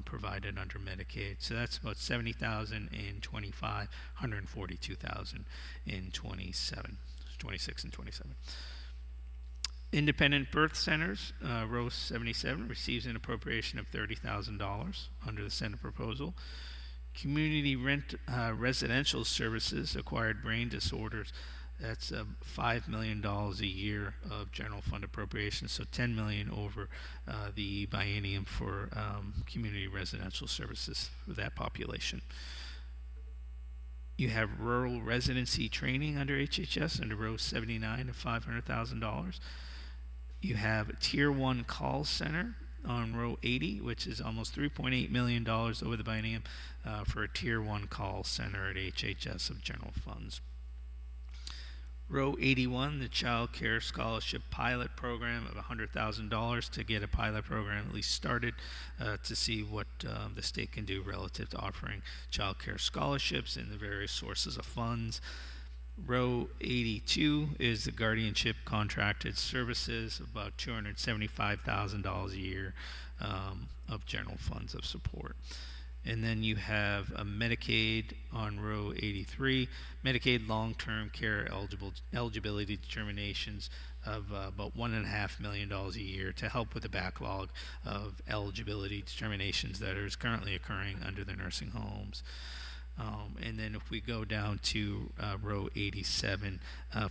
provided under Medicaid. So that's about $70,000 in 25, $142,000 in 27, 26 and 27. Independent birth centers, row 77, receives an appropriation of $30,000 under the Senate proposal. Community residential services, acquired brain disorders, that's $5 million a year of general fund appropriations, so $10 million over the biennium for community residential services for that population. You have rural residency training under HHS under row 79 of $500,000. You have a Tier 1 call center on row 80, which is almost $3.8 million over the biennium for a Tier 1 call center at HHS of general funds. Row 81, the Child Care Scholarship Pilot Program of $100,000 to get a pilot program at least started to see what the state can do relative to offering child care scholarships and the various sources of funds. Row 82 is the guardianship contracted services, about $275,000 a year of general funds of support. And then you have a Medicaid on row 83, Medicaid long-term care eligibility determinations of about $1.5 million a year to help with the backlog of eligibility determinations that is currently occurring under the nursing homes. And then if we go down to row 87,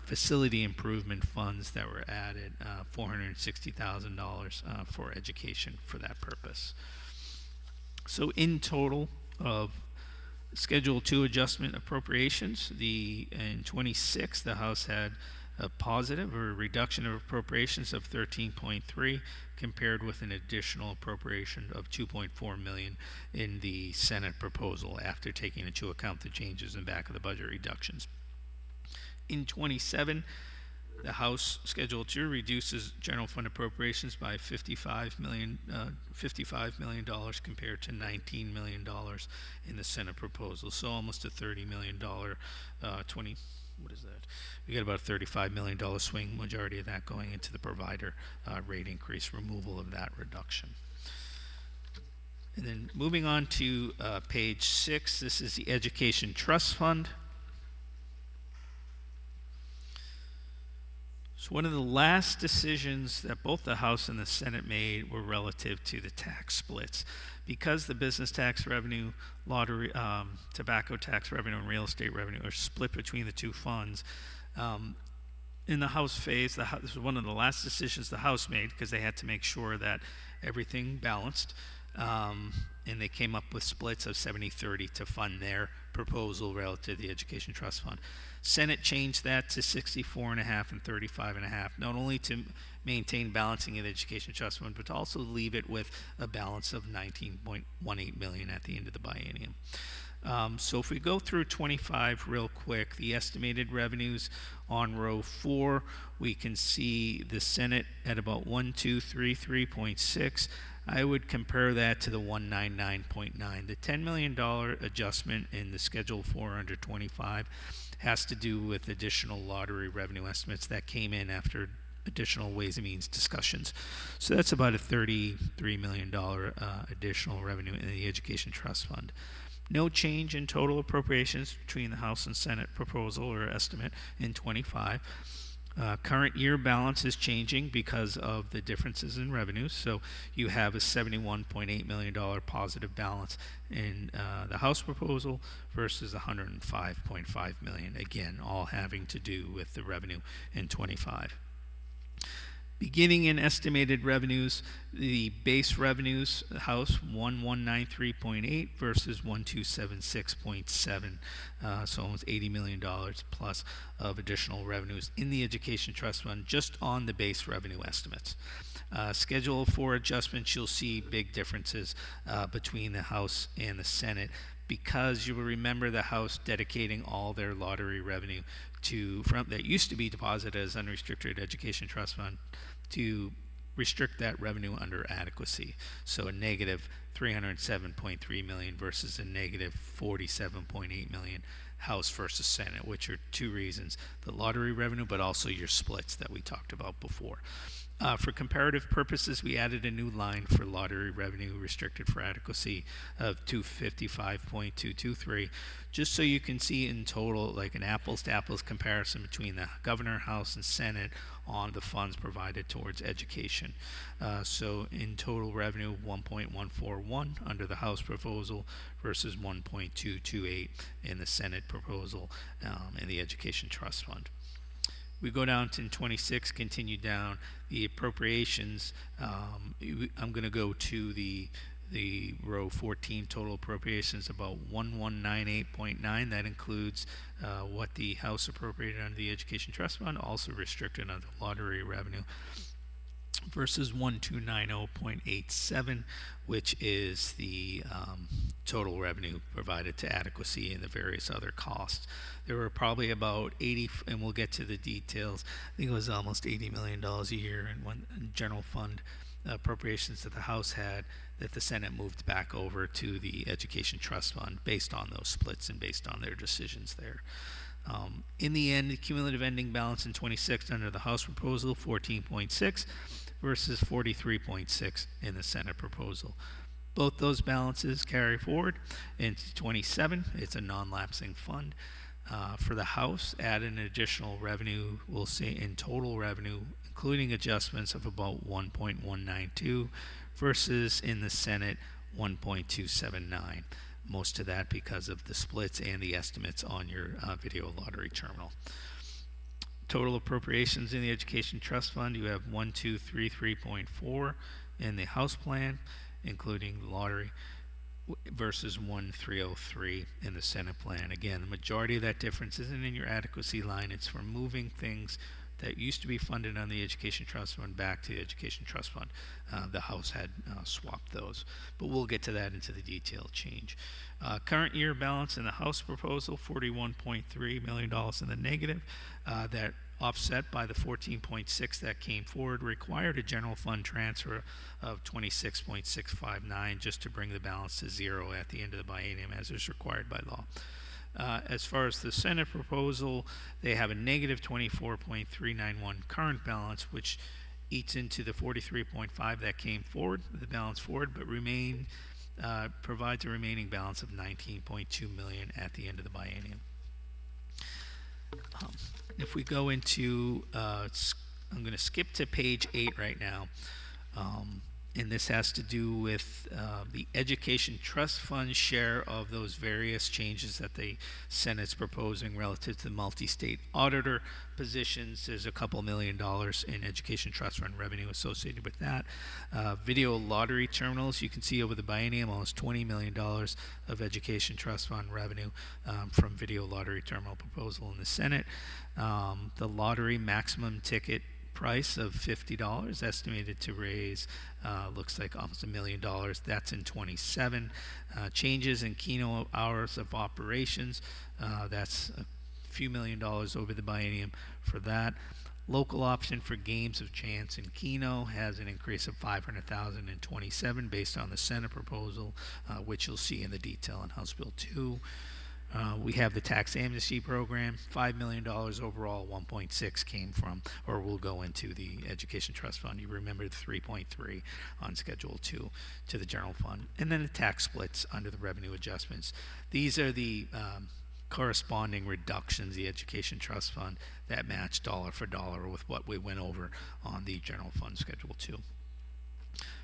facility improvement funds that were added, $460,000 for education for that purpose. So in total of Schedule 2 adjustment appropriations, in 26, the House had a positive or a reduction of appropriations of 13.3 compared with an additional appropriation of 2.4 million in the Senate proposal after taking into account the changes in back of the budget reductions. In 27, the House Schedule 2 reduces general fund appropriations by $55 million compared to $19 million in the Senate proposal. So almost a $30 million, what is that? We got about a $35 million swing, majority of that going into the provider rate increase, removal of that reduction. And then moving on to page 6, this is the Education Trust Fund. So one of the last decisions that both the House and the Senate made were relative to the tax splits. Because the business tax revenue, lottery, tobacco tax revenue, and real estate revenue are split between the two funds, in the House phase, this was one of the last decisions the House made because they had to make sure that everything balanced, and they came up with splits of 70-30 to fund their proposal relative to the Education Trust Fund. Senate changed that to 64.5 and 35.5, not only to maintain balancing of the Education Trust Fund, but to also leave it with a balance of 19.18 million at the end of the biennium. So if we go through 25 real quick, the estimated revenues on row 4, we can see the Senate at about 1233.6. I would compare that to the 199.9. The $10 million adjustment in the Schedule 4 under 25 has to do with additional lottery revenue estimates that came in after additional Ways and Means discussions. So that's about a $33 million additional revenue in the Education Trust Fund. No change in total appropriations between the House and Senate proposal or estimate in 25. Current year balance is changing because of the differences in revenues. So you have a $71.8 million positive balance in the House proposal versus $105.5 million. Again, all having to do with the revenue in 25. Beginning in estimated revenues, the base revenues, the House 1193.8 versus 1276.7, so almost $80 million plus of additional revenues in the Education Trust Fund just on the base revenue estimates. Schedule 4 adjustments, you'll see big differences between the House and the Senate, because you will remember the House dedicating all their lottery revenue that used to be deposited as unrestricted Education Trust Fund to restrict that revenue under adequacy. So a negative $307.3 million versus a negative $47.8 million House versus Senate, which are two reasons: the lottery revenue, but also your splits that we talked about before. For comparative purposes, we added a new line for lottery revenue restricted for adequacy of 255.223, just so you can see in total like an apples to apples comparison between the Governor, House, and Senate on the funds provided towards education. So in total revenue, 1.141 under the House proposal versus 1.228 in the Senate proposal in the Education Trust Fund. We go down to 26, continue down the appropriations. I'm going to go to the row 14, total appropriations about 1198.9. That includes what the House appropriated under the Education Trust Fund, also restricted under lottery revenue, versus 1290.87, which is the total revenue provided to adequacy and the various other costs. There were probably about 80, and we'll get to the details, I think it was almost $80 million a year in one general fund appropriations that the House had that the Senate moved back over to the Education Trust Fund based on those splits and based on their decisions there. In the end, the cumulative ending balance in 26 under the House proposal, 14.6 versus 43.6 in the Senate proposal. Both those balances carry forward into 27. It's a non-lapsing fund. For the House, add an additional revenue, we'll see in total revenue, including adjustments of about 1.192 versus in the Senate 1.279. Most of that because of the splits and the estimates on your video lottery terminal. Total appropriations in the Education Trust Fund, you have 1233.4 in the House plan, including the lottery, versus 1303 in the Senate plan. Again, the majority of that difference isn't in your adequacy line. It's for moving things that used to be funded on the Education Trust Fund back to the Education Trust Fund. The House had swapped those, but we'll get to that into the detailed change. Current year balance in the House proposal, $41.3 million in the negative. That offset by the 14.6 that came forward, required a general fund transfer of 26.659 just to bring the balance to zero at the end of the biennium as is required by law. As far as the Senate proposal, they have a negative 24.391 current balance, which eats into the 43.5 that came forward, the balance forward, but provides a remaining balance of 19.2 million at the end of the biennium. If we go into, I'm going to skip to page 8 right now, and this has to do with the Education Trust Fund share of those various changes that the Senate's proposing relative to the multi-state auditor positions. There's a couple $1 million in Education Trust Fund revenue associated with that. Video lottery terminals, you can see over the biennium, almost $20 million of Education Trust Fund revenue from video lottery terminal proposal in the Senate. The lottery maximum ticket price of $50 estimated to raise looks like almost $1 million. That's in 27. Changes in Keno hours of operations, that's a few $1 million over the biennium for that. Local option for games of chance in Keno has an increase of $500,000 in 27 based on the Senate proposal, which you'll see in the detail in House Bill 2. We have the tax amnesty program, $5 million overall, 1.6 came from, or will go into the Education Trust Fund. You remember the 3.3 on Schedule 2 to the general fund. And then the tax splits under the revenue adjustments. These are the corresponding reductions, the Education Trust Fund, that match dollar for dollar with what we went over on the general fund Schedule 2.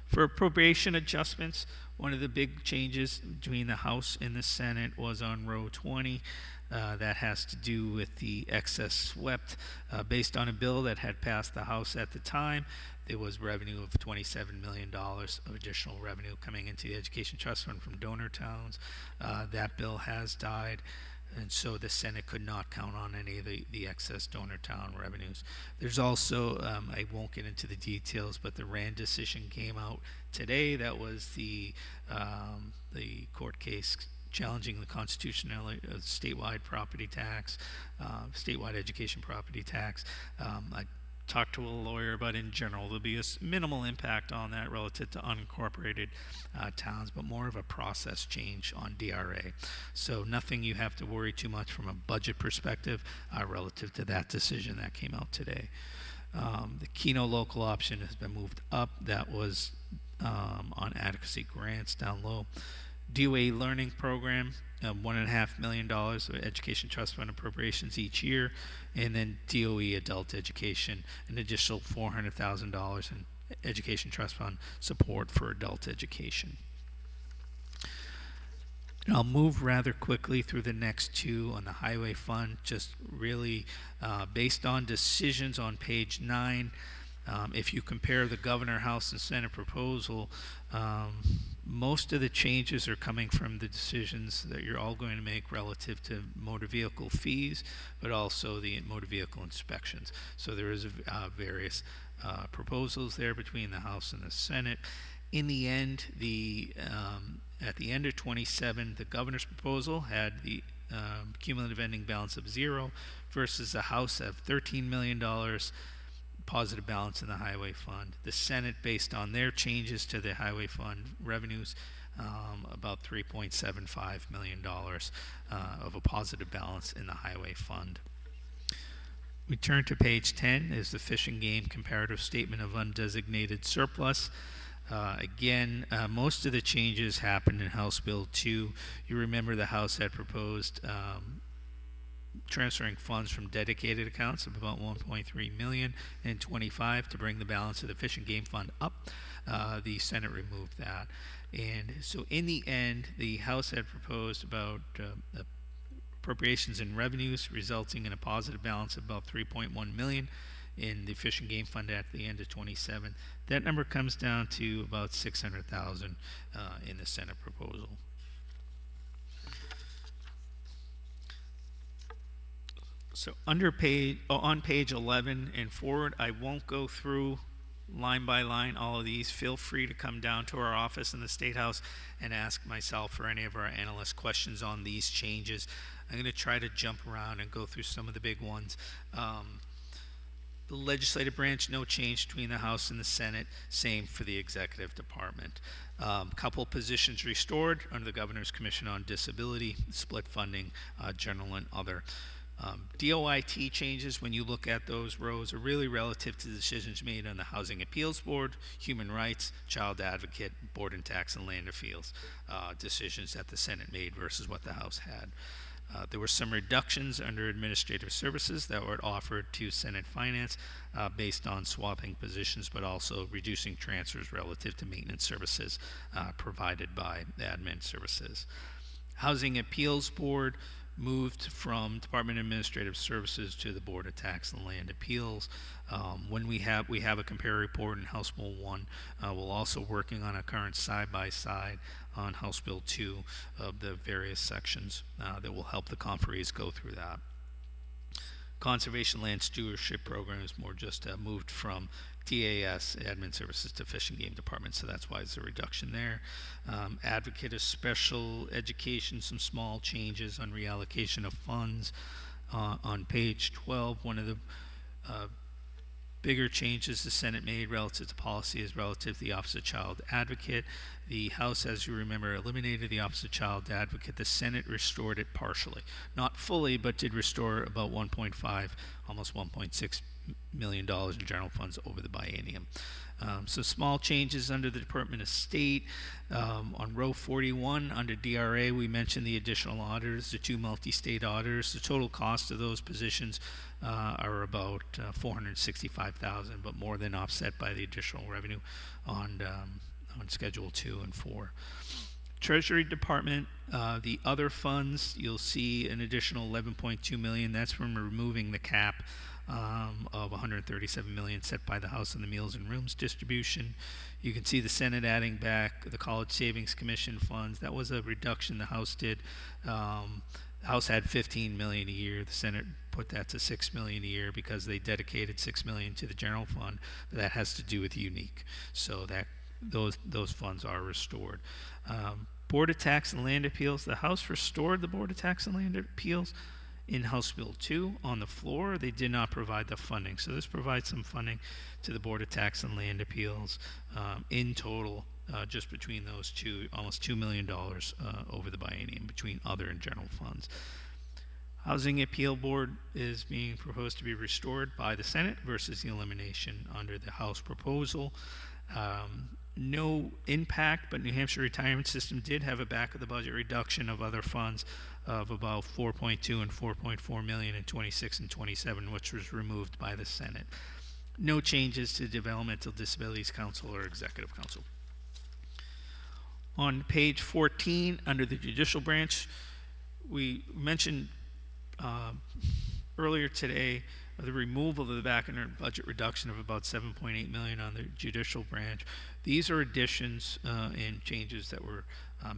For appropriation adjustments, one of the big changes between the House and the Senate was on row 20. That has to do with the excess swept based on a bill that had passed the House at the time. There was revenue of $27 million of additional revenue coming into the Education Trust Fund from donor towns. That bill has died, and so the Senate could not count on any of the excess donor town revenues. There's also, I won't get into the details, but the RAND decision came out today. That was the court case challenging the constitutionality of statewide property tax, statewide education property tax. I talked to a lawyer, but in general there'll be a minimal impact on that relative to unincorporated towns, but more of a process change on DRA. So nothing you have to worry too much from a budget perspective relative to that decision that came out today. The Keno local option has been moved up. That was on adequacy grants down low. DOA learning program, $1.5 million of education trust fund appropriations each year, and then DOE adult education, an additional $400,000 in education trust fund support for adult education. And I'll move rather quickly through the next two on the highway fund, just really based on decisions on page 9. If you compare the governor, House, and Senate proposal, most of the changes are coming from the decisions that you're all going to make relative to motor vehicle fees, but also the motor vehicle inspections. So there is various proposals there between the House and the Senate. In the end, at the end of 27, the governor's proposal had the cumulative ending balance of 0 versus the House of $13 million positive balance in the highway fund. The Senate, based on their changes to the highway fund revenues, about $3.75 million of a positive balance in the highway fund. We turn to page 10 is the Fish and Game comparative statement of undesignated surplus. Again, most of the changes happened in House Bill 2. You remember the House had proposed transferring funds from dedicated accounts of about $1.3 million in 25 to bring the balance of the Fish and Game Fund up. The Senate removed that. And so in the end, the House had proposed about appropriations and revenues resulting in a positive balance of about $3.1 million in the Fish and Game Fund at the end of 27. That number comes down to about $600,000 in the Senate proposal. So on page 11 and forward, I won't go through line by line all of these. Feel free to come down to our office in the State House and ask myself or any of our analysts questions on these changes. I'm going to try to jump around and go through some of the big ones. The legislative branch, no change between the House and the Senate. Same for the executive department. Couple positions restored under the Governor's Commission on Disability, split funding, general and other. DOIT changes, when you look at those rows, are really relative to decisions made on the Housing Appeals Board, Human Rights, Child Advocate, Board and Tax and Land Appeals, decisions that the Senate made versus what the House had. There were some reductions under administrative services that were offered to Senate Finance based on swapping positions, but also reducing transfers relative to maintenance services provided by admin services. Housing Appeals Board moved from Department of Administrative Services to the Board of Tax and Land Appeals. When we have a compare report in House Bill 1. We're also working on a current side-by-side on House Bill 2 of the various sections that will help the conferees go through that. Conservation Land Stewardship Program is more just moved from DAS, Admin Services, to Fish and Game Department, so that's why there's a reduction there. Advocate of Special Education, some small changes on reallocation of funds. On page 12, one of the bigger changes the Senate made relative to policy is relative to the Office of Child Advocate. The House, as you remember, eliminated the Office of Child Advocate. The Senate restored it partially. Not fully, but did restore about 1.5, almost $1.6 million in general funds over the biennium. So small changes under the Department of State. On row 41, under DRA, we mentioned the additional auditors, the 2 multi-state auditors. The total cost of those positions are about $465,000, but more than offset by the additional revenue on Schedule 2 and 4. Treasury Department, the other funds, you'll see an additional $11.2 million. That's from removing the cap of $137 million set by the House on the Meals and Rooms distribution. You can see the Senate adding back the College Savings Commission funds. That was a reduction the House did. The House had $15 million a year. The Senate put that to $6 million a year because they dedicated $6 million to the general fund. But that has to do with unique. So that those funds are restored. Board of Tax and Land Appeals. The House restored the Board of Tax and Land Appeals in House Bill 2. On the floor, they did not provide the funding. So this provides some funding to the Board of Tax and Land Appeals. In total, just between those two, almost $2 million over the biennium between other and general funds. Housing Appeal Board is being proposed to be restored by the Senate versus the elimination under the House proposal. No impact, but New Hampshire Retirement System did have a back of the budget reduction of other funds of about 4.2 and 4.4 million in 26 and 27, which was removed by the Senate. No changes to Developmental Disabilities Council or Executive Council. On page 14, under the Judicial Branch, we mentioned earlier today the removal of the back end budget reduction of about $7.8 million on the Judicial Branch. These are additions and changes that were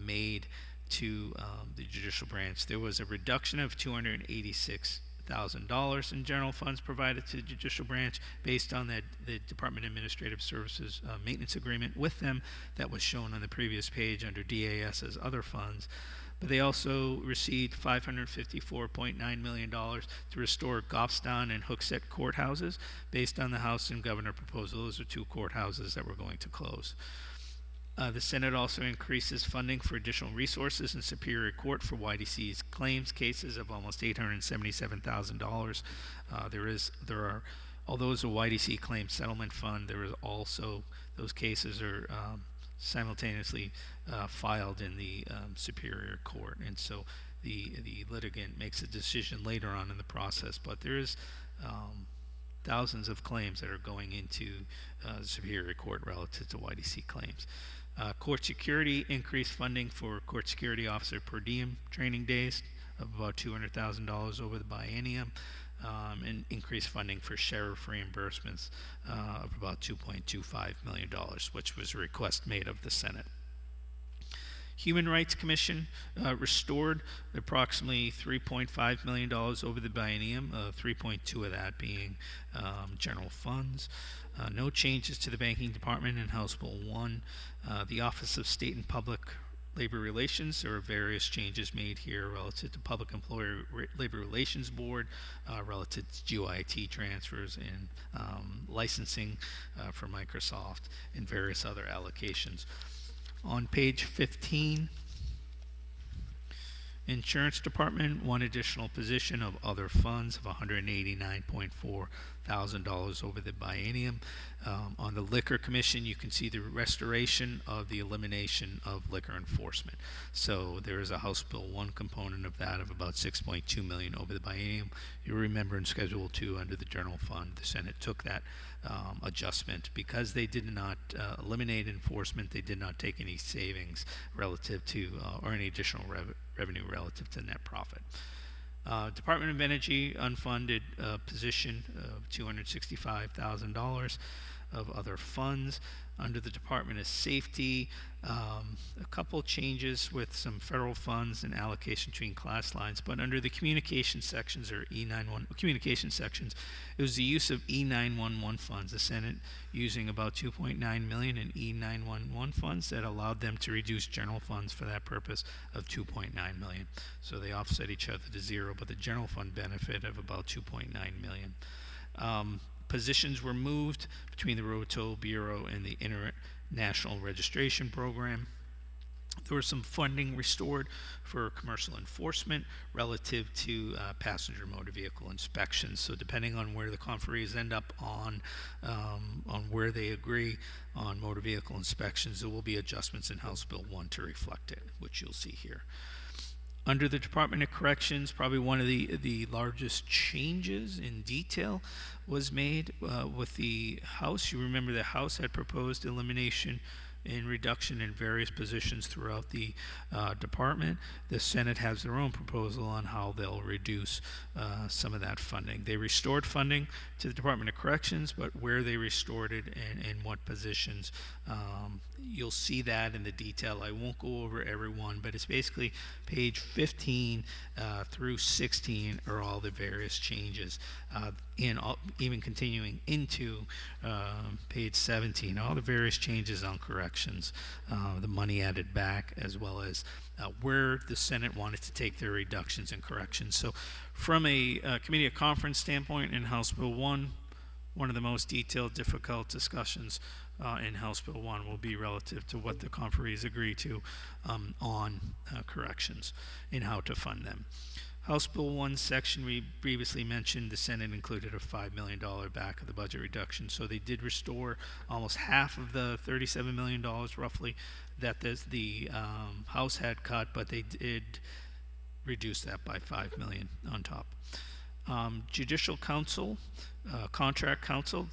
made to the Judicial Branch. There was a reduction of $286,000 in general funds provided to the Judicial Branch based on the Department of Administrative Services maintenance agreement with them that was shown on the previous page under DAS as other funds. But they also received $554.9 million to restore Goffstown and Hooksett courthouses based on the House and Governor proposal. Those are 2 courthouses that we're going to close. The Senate also increases funding for additional resources in Superior Court for YDC's claims cases of almost $877,000. Although it's a YDC claim settlement fund, there is also, those cases are simultaneously filed in the Superior Court, and so the litigant makes a decision later on in the process, but there is thousands of claims that are going into the Superior Court relative to YDC claims. Court security, increased funding for court security officer per diem training days of about $200,000 over the biennium, and increased funding for sheriff reimbursements of about $2.25 million, which was a request made of the Senate. Human Rights Commission restored approximately $3.5 million over the biennium, 3.2 of that being general funds. No changes to the banking department in House Bill 1. The Office of State and Public Labor Relations, there are various changes made here relative to Public Employer Labor Relations Board, relative to GYT transfers and licensing for Microsoft and various other allocations. On page 15, Insurance Department, one additional position of other funds of $189.4 thousand over the biennium. On the Liquor Commission, you can see the restoration of the elimination of liquor enforcement. So there is a House Bill 1 component of that of about $6.2 million over the biennium. You remember in Schedule 2 under the General Fund, the Senate took that adjustment because they did not eliminate enforcement. They did not take any savings relative to or any additional revenue relative to net profit. Department of Energy unfunded position of $265,000 of other funds. Under the Department of Safety, a couple changes with some federal funds and allocation between class lines, but under the communication sections or E91 communication sections, it was the use of E911 funds. The Senate using about $2.9 million in E911 funds that allowed them to reduce general funds for that purpose of $2.9 million. So they offset each other to zero, but the general fund benefit of about $2.9 million. Positions were moved between the Road Toll Bureau and the International Registration Program. There was some funding restored for commercial enforcement relative to passenger motor vehicle inspections. So depending on where the conferees end up on where they agree on motor vehicle inspections, there will be adjustments in House Bill 1 to reflect it, which you'll see here. Under the Department of Corrections, probably one of the largest changes in detail was made with the House. You remember the House had proposed elimination and reduction in various positions throughout the department. The Senate has their own proposal on how they'll reduce some of that funding. They restored funding to the Department of Corrections, but where they restored it and in what positions, you'll see that in the detail. I won't go over every one, but it's basically page 15 through 16 are all the various changes. Even continuing into page 17, all the various changes on corrections, the money added back, as well as where the Senate wanted to take their reductions and corrections. So from a committee of conference standpoint in House Bill 1, one of the most detailed, difficult discussions in House Bill 1 will be relative to what the conferees agree to on corrections and how to fund them. House Bill 1 section, we previously mentioned the Senate included a $5 million back of the budget reduction. So they did restore almost half of the $37 million roughly that the House had cut, but they did reduce that by $5 million on top. Judicial Council, Contract Council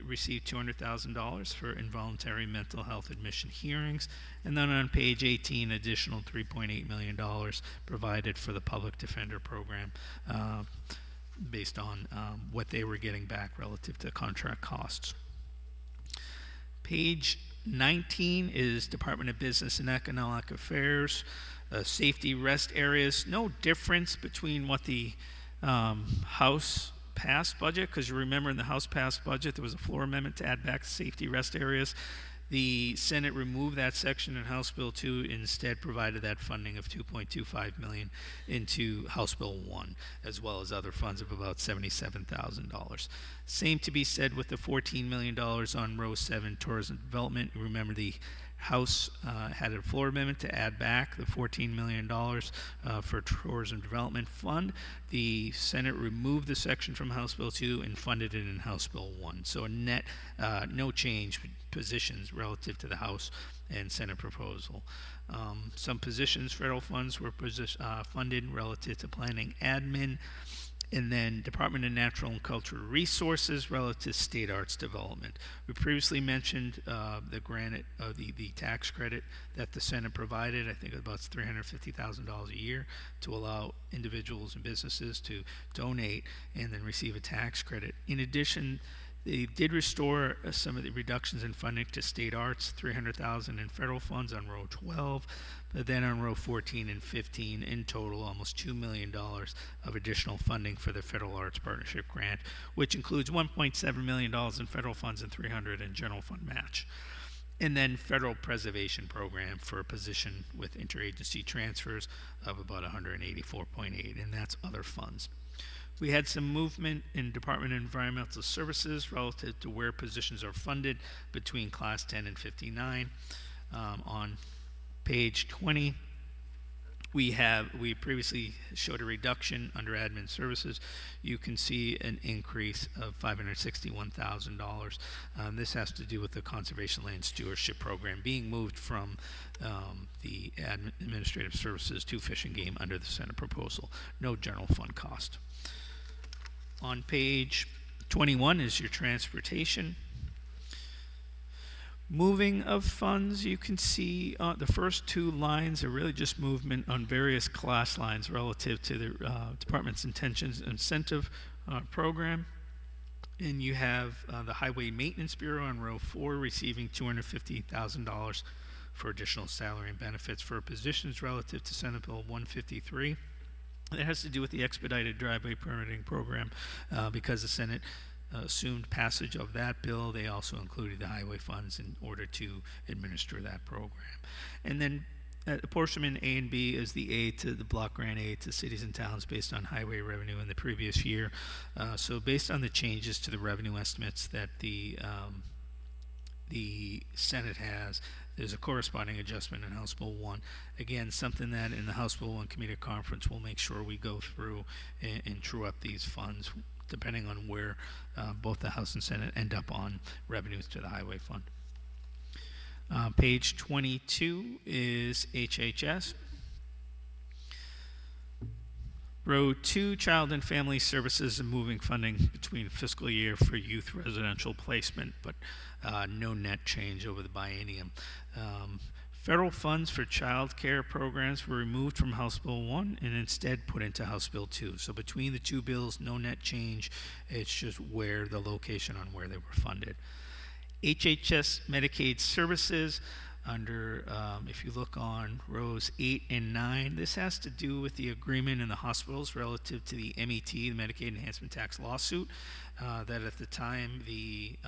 received $200,000 for involuntary mental health admission hearings. And then on page 18, additional $3.8 million provided for the Public Defender Program based on what they were getting back relative to contract costs. Page 19 is Department of Business and Economic Affairs, safety rest areas. No difference between what the House passed budget, because you remember in the House passed budget there was a floor amendment to add back safety rest areas. The Senate removed that section in House Bill 2, instead provided that funding of $2.25 million into House Bill 1, as well as other funds of about $77,000. Same to be said with the $14 million on Row 7 Tourism Development. Remember the House had a floor amendment to add back the $14 million for Tourism Development Fund. The Senate removed the section from House Bill 2 and funded it in House Bill 1. So a net no change positions relative to the House and Senate proposal. Some positions, federal funds were funded relative to planning admin, and then Department of Natural and Cultural Resources relative to state arts development. We previously mentioned the tax credit that the Senate provided. I think about $350,000 a year to allow individuals and businesses to donate and then receive a tax credit. In addition, they did restore some of the reductions in funding to state arts, $300,000 in federal funds on Row 12, But then on row 14 and 15, in total, almost $2 million of additional funding for the Federal Arts Partnership Grant, which includes $1.7 million in federal funds and $300 in general fund match. And then Federal Preservation Program for a position with interagency transfers of about 184.8, and that's other funds. We had some movement in Department of Environmental Services relative to where positions are funded between Class 10 and 59. On page 20, we previously showed a reduction under admin services. You can see an increase of $561,000. This has to do with the Conservation Land Stewardship Program being moved from the administrative services to Fish and Game under the Senate proposal. No general fund cost. On page 21 is your transportation. Moving of funds, you can see the first two lines are really just movement on various class lines relative to the department's intentions incentive program. And you have the Highway Maintenance Bureau on row 4 receiving $250,000 for additional salary and benefits for positions relative to Senate Bill 153. It has to do with the expedited driveway permitting program because the Senate assumed passage of that bill. They also included the highway funds in order to administer that program. And then apportionment A and B is the block grant aid to cities and towns based on highway revenue in the previous year. So based on the changes to the revenue estimates that the Senate has, there's a corresponding adjustment in House Bill 1. Again, something that in the House Bill 1 committee conference we'll make sure we go through and true up these funds depending on where both the House and Senate end up on revenues to the highway fund. Page 22 is HHS. Row 2, Child and Family Services, and moving funding between fiscal year for youth residential placement, but no net change over the biennium. Federal funds for child care programs were removed from House Bill 1 and instead put into House Bill 2. So between the two bills, no net change. It's just where the location on where they were funded. HHS Medicaid Services under, if you look on rows 8 and 9, this has to do with the agreement in the hospitals relative to the MET, the Medicaid Enhancement Tax lawsuit, that at the time the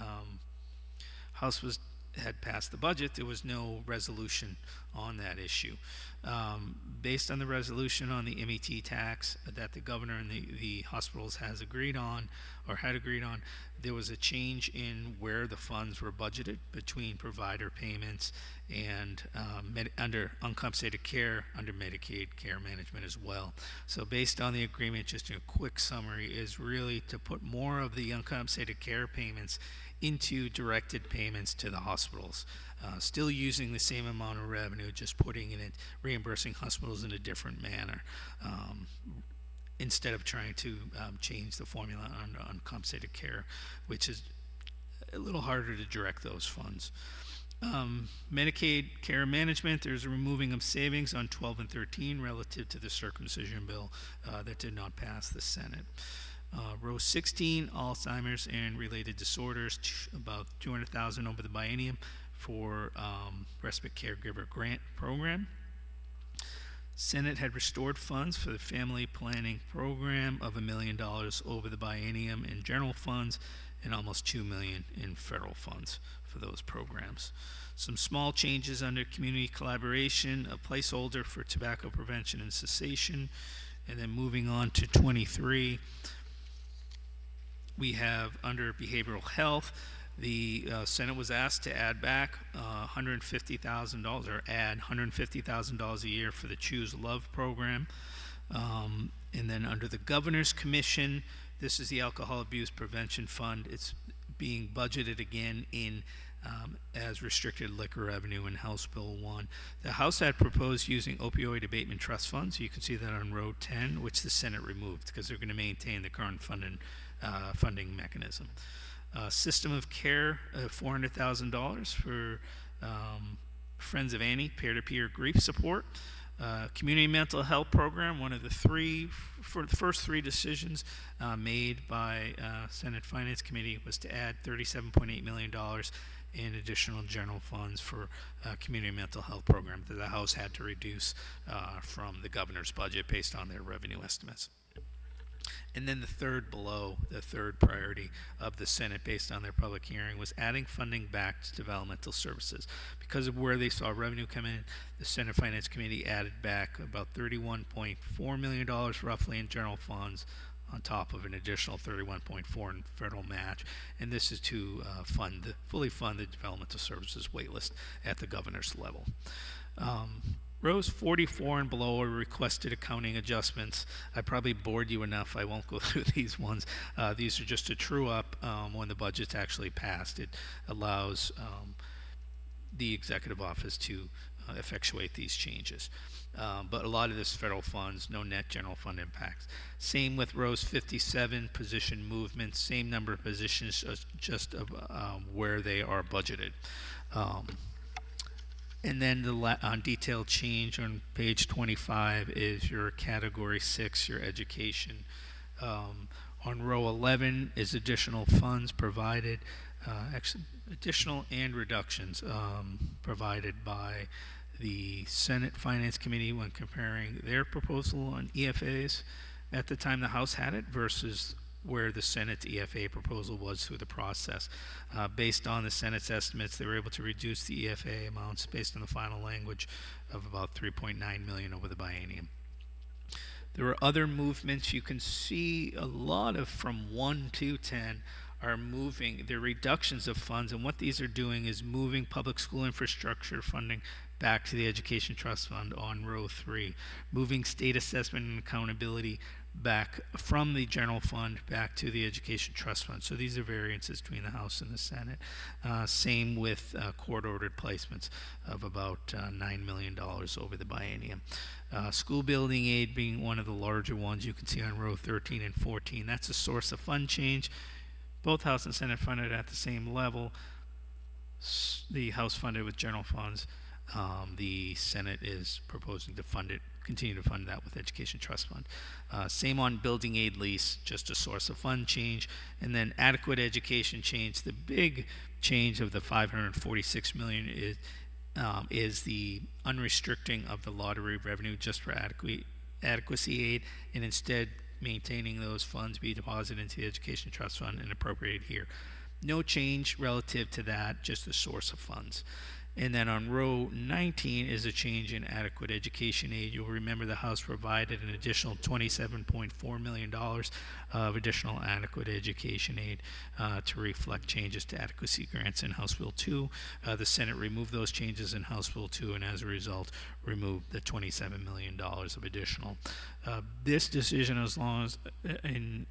House had passed the budget, there was no resolution on that issue. Based on the resolution on the MET tax that the governor and the hospitals has agreed on, or had agreed on, there was a change in where the funds were budgeted between provider payments and under uncompensated care, under Medicaid care management as well. So based on the agreement, just a quick summary is really to put more of the uncompensated care payments into directed payments to the hospitals, still using the same amount of revenue, just putting it in, reimbursing hospitals in a different manner, instead of trying to change the formula on uncompensated care, which is a little harder to direct those funds. Medicaid care management, there's a removing of savings on 12 and 13 relative to the circumcision bill that did not pass the Senate. Row 16, Alzheimer's and related disorders, about $200,000 over the biennium for respite caregiver grant program. Senate had restored funds for the family planning program of $1 million over the biennium in general funds and almost $2 million in federal funds for those programs. Some small changes under community collaboration, a placeholder for tobacco prevention and cessation, and then moving on to 23. We have under behavioral health, the Senate was asked to add back $150,000 or add $150,000 a year for the Choose Love program. And then under the Governor's Commission, this is the Alcohol Abuse Prevention Fund. It's being budgeted again in as restricted liquor revenue in House Bill 1. The House had proposed using opioid abatement trust funds. You can see that on row 10, which the Senate removed because they're going to maintain the current funding mechanism. System of care, $400,000 for Friends of Annie, peer-to-peer grief support. Community mental health program, one of the first three decisions made by Senate Finance Committee was to add $37.8 million and additional general funds for community mental health program that the House had to reduce from the governor's budget based on their revenue estimates. And then the third priority of the Senate based on their public hearing was adding funding back to developmental services. Because of where they saw revenue come in, the Senate Finance Committee added back about $31.4 million roughly in general funds on top of an additional $31.4 in federal match. And this is to fully fund the developmental services waitlist at the governor's level. Rows 44 and below are requested accounting adjustments. I probably bored you enough. I won't go through these ones. These are just a true up when the budget's actually passed. It allows the executive office to effectuate these changes. But a lot of this federal funds, no net general fund impacts. Same with rows 57, position movements, same number of positions, just where they are budgeted. And then the detailed change on page 25 is your category 6, your education. On row 11 is additional funds provided, additional and reductions provided by the Senate Finance Committee when comparing their proposal on EFAs at the time the House had it versus where the Senate's EFA proposal was through the process. Based on the Senate's estimates, they were able to reduce the EFA amounts based on the final language of about $3.9 million over the biennium. There are other movements. You can see a lot of from 1 to 10 are moving. They're reductions of funds, and what these are doing is moving public school infrastructure funding back to the Education Trust Fund on row 3, moving state assessment and accountability back from the general fund back to the Education Trust Fund. So these are variances between the House and the Senate. Same with court-ordered placements of about $9 million over the biennium. School building aid being one of the larger ones you can see on row 13 and 14. That's a source of fund change. Both House and Senate funded at the same level. The House funded with general funds. The Senate is proposing to continue to fund that with Education Trust Fund. Same on building aid lease, just a source of fund change. And then adequate education change. The big change of the $546 million is the unrestricting of the lottery revenue just for adequacy aid, and instead maintaining those funds be deposited into the Education Trust Fund and appropriated here. No change relative to that, just the source of funds. And then on row 19 is a change in adequate education aid. You'll remember the House provided an additional $27.4 million of additional adequate education aid to reflect changes to adequacy grants in House Bill 2. The Senate removed those changes in House Bill 2, and as a result, removed the $27 million of additional. This decision, as long as in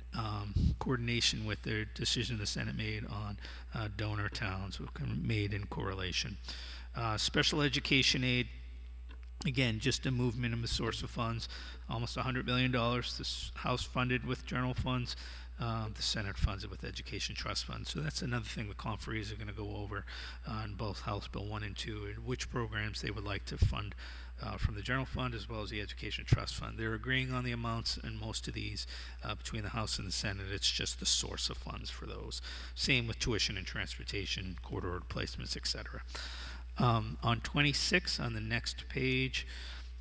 coordination with the decision the Senate made on donor towns, made in correlation. Special education aid, again, just a movement in the source of funds, almost $100 million. This House funded with general funds. The Senate funds it with Education Trust Fund. So that's another thing the conferees are going to go over on both House Bill 1 and 2, and which programs they would like to fund from the general fund as well as the Education Trust Fund. They're agreeing on the amounts in most of these between the House and the Senate. It's just the source of funds for those. Same with tuition and transportation, court-ordered placements, etc. On 26, on the next page,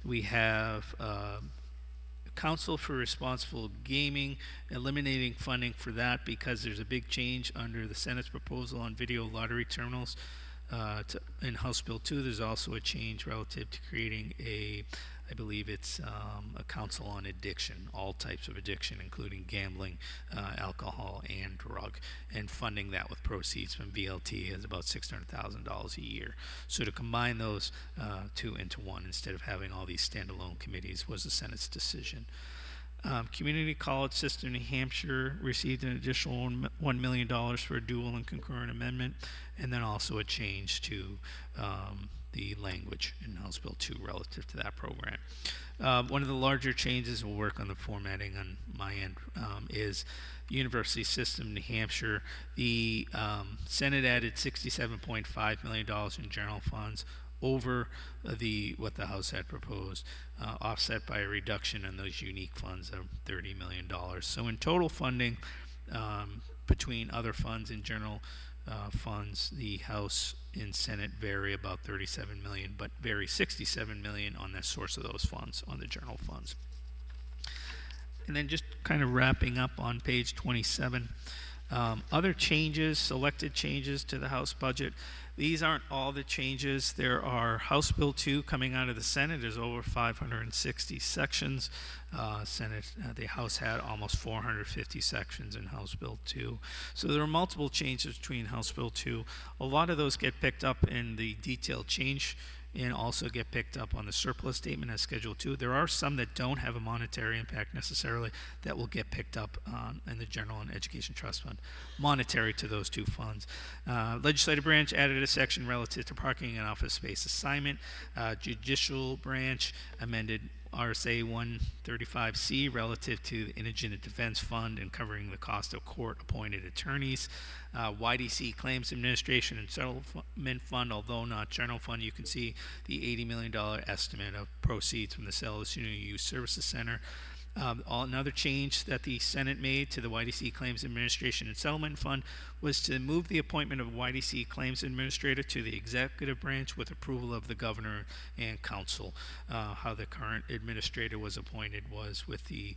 we have Council for Responsible Gaming, eliminating funding for that because there's a big change under the Senate's proposal on video lottery terminals. In House Bill 2, there's also a change relative to creating I believe it's a council on addiction, all types of addiction, including gambling, alcohol, and drug, and funding that with proceeds from VLT is about $600,000 a year. So to combine those two into one instead of having all these standalone committees was the Senate's decision. Community College System New Hampshire received an additional $1 million for a dual and concurrent amendment, and then also a change to the language in House Bill 2 relative to that program. One of the larger changes, we'll work on the formatting on my end, is University System New Hampshire. The Senate added $67.5 million in general funds over what the House had proposed, offset by a reduction in those unique funds of $30 million. So in total funding between other funds in general funds. The House and Senate vary about 37 million, but vary 67 million on the source of those funds, on the general funds. And then just kind of wrapping up on page 27, other changes, selected changes to the House budget. These aren't all the changes. There are House Bill 2 coming out of the Senate. There's over 560 sections. The House had almost 450 sections in House Bill 2. So there are multiple changes between House Bill 2. A lot of those get picked up in the detailed change and also get picked up on the surplus statement as Schedule 2. There are some that don't have a monetary impact necessarily that will get picked up in the General and Education Trust Fund, monetary to those two funds. Legislative branch added a section relative to parking and office space assignment. Judicial branch amended RSA 135C relative to the Indigent Defense Fund and covering the cost of court-appointed attorneys. YDC Claims Administration and Settlement Fund, although not general fund, you can see the $80 million estimate of proceeds from the sale of the Sununu Youth Services Center. Another change that the Senate made to the YDC Claims Administration and Settlement Fund was to move the appointment of YDC Claims Administrator to the executive branch with approval of the governor and council. How the current administrator was appointed was with the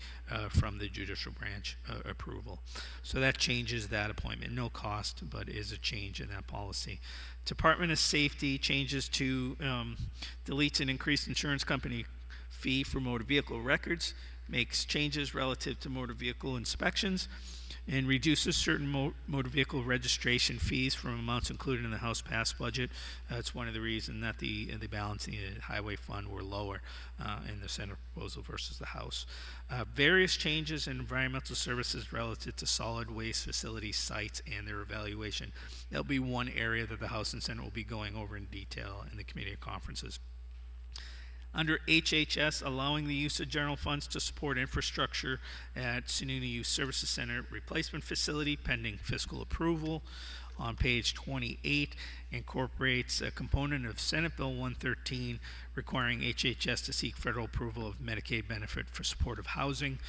from the judicial branch approval. So that changes that appointment. No cost, but is a change in that policy. Department of Safety changes to deletes an increased insurance company fee for motor vehicle records, makes changes relative to motor vehicle inspections, and reduces certain motor vehicle registration fees from amounts included in the House passed budget. That's one of the reasons that the balance in the highway fund were lower in the Senate proposal versus the House. Various changes in environmental services relative to solid waste facility sites and their evaluation. That'll be one area that the House and Senate will be going over in detail in the committee of conferences. Under HHS, allowing the use of general funds to support infrastructure at Sununu Youth Services Center replacement facility pending fiscal approval. On page 28, incorporates a component of Senate Bill 113 requiring HHS to seek federal approval of Medicaid benefit for supportive housing.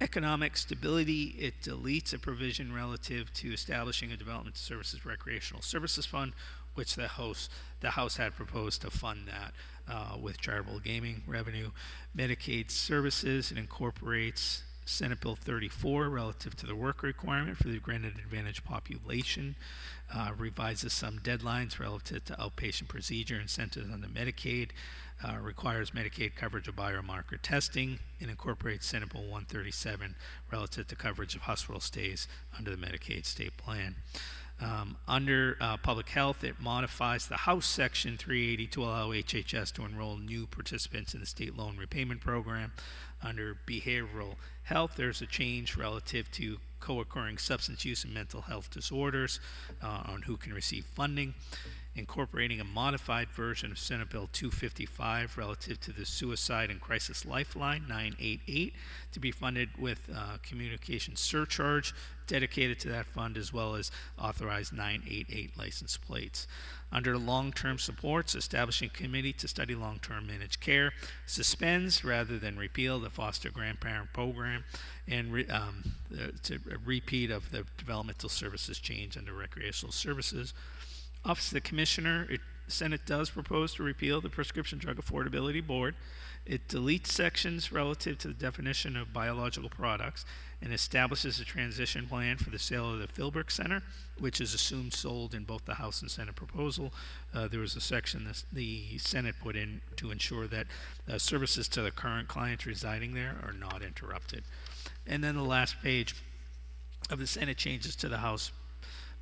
Economic stability, it deletes a provision relative to establishing a Development Services Recreational Services Fund, which the House had proposed to fund that with charitable gaming revenue. Medicaid services, it incorporates Senate Bill 34 relative to the work requirement for the granted advantage population, revises some deadlines relative to outpatient procedure incentives under Medicaid, requires Medicaid coverage of biomarker testing, and incorporates Senate Bill 137 relative to coverage of hospital stays under the Medicaid state plan. Under public health, it modifies the House Section 380 to allow HHS to enroll new participants in the state loan repayment program. Under behavioral health, there's a change relative to co-occurring substance use and mental health disorders on who can receive funding. Incorporating a modified version of Senate Bill 255 relative to the Suicide and Crisis Lifeline 988 to be funded with communication surcharge dedicated to that fund, as well as authorized 988 license plates. Under long-term supports, establishing a committee to study long-term managed care, suspends rather than repeal the foster grandparent program, and to a repeat of the developmental services change under recreational services. Office of the Commissioner, Senate does propose to repeal the Prescription Drug Affordability Board. It deletes sections relative to the definition of biological products and establishes a transition plan for the sale of the Philbrook Center, which is assumed sold in both the House and Senate proposal. There was a section that the Senate put in to ensure that services to the current clients residing there are not interrupted. And then the last page of the Senate changes to the House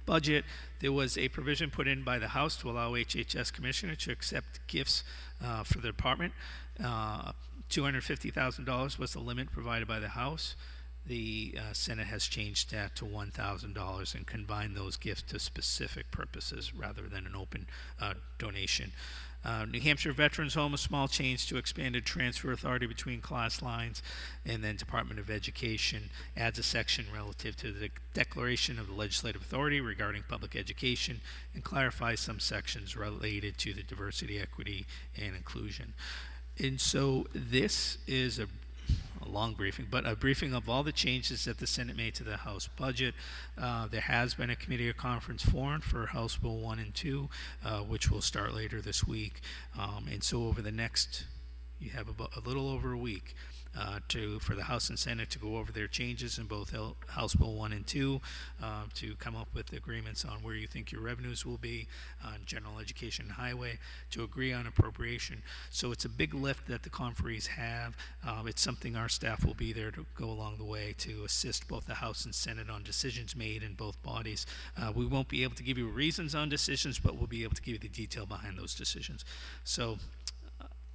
budget. There was a provision put in by the House to allow HHS Commissioner to accept gifts for the department. $250,000 was the limit provided by the House. The Senate has changed that to $1,000 and combined those gifts to specific purposes rather than an open donation. New Hampshire Veterans Home, a small change to expanded transfer authority between class lines, and then Department of Education adds a section relative to the declaration of the legislative authority regarding public education and clarifies some sections related to the diversity, equity, and inclusion. And so this is a a long briefing, but a briefing of all the changes that the Senate made to the House budget. There has been a committee or conference formed for House Bill 1 and 2, which will start later this week. And so over the next, you have about a little over a week for the House and Senate to go over their changes in both House Bill 1 and 2, to come up with agreements on where you think your revenues will be on general education and highway, to agree on appropriation. So it's a big lift that the conferees have. It's something our staff will be there to go along the way to assist both the House and Senate on decisions made in both bodies. We won't be able to give you reasons on decisions, but we'll be able to give you the detail behind those decisions. So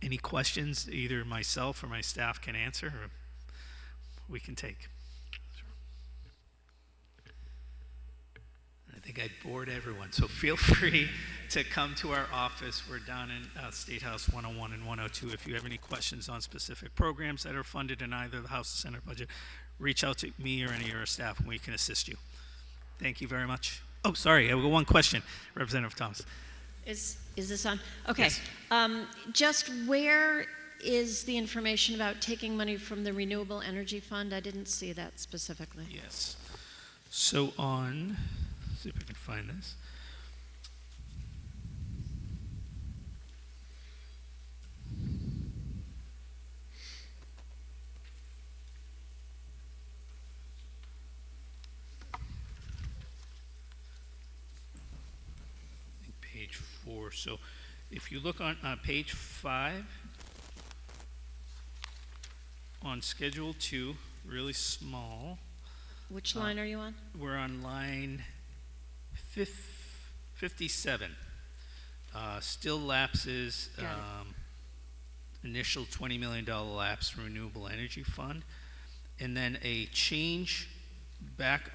any questions either myself or my staff can answer, or we can take. I think I bored everyone, so feel free to come to our office. We're down in State House 101 and 102. If you have any questions on specific programs that are funded in either the House or Senate budget, reach out to me or any of our staff and we can assist you. Thank you very much. Oh, sorry, I have one question. Representative Thomas. Is this on? Okay. Yes. Just where is the information about taking money from the Renewable Energy Fund? I didn't see that specifically. Yes. So on, let's see if I can find this. Page 4. So if you look on page 5, on Schedule 2, really small, Which line are you on? we're on line 57. Still lapses, Got initial $20 million lapse from Renewable Energy Fund, and then a change back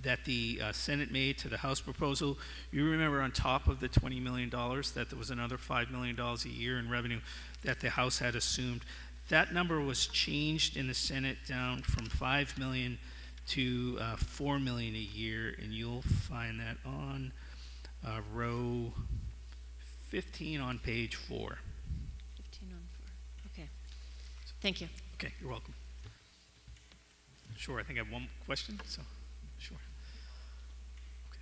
that the Senate made to the House proposal. You remember on top of the $20 million that there was another $5 million a year in revenue that the House had assumed. That number was changed in the Senate down from $5 million to $4 million a year, and you'll find that on row 15 on page 4. 15 on 4. Okay. Thank you. Okay, you're welcome. Sure, I think I have one question, so sure. Okay.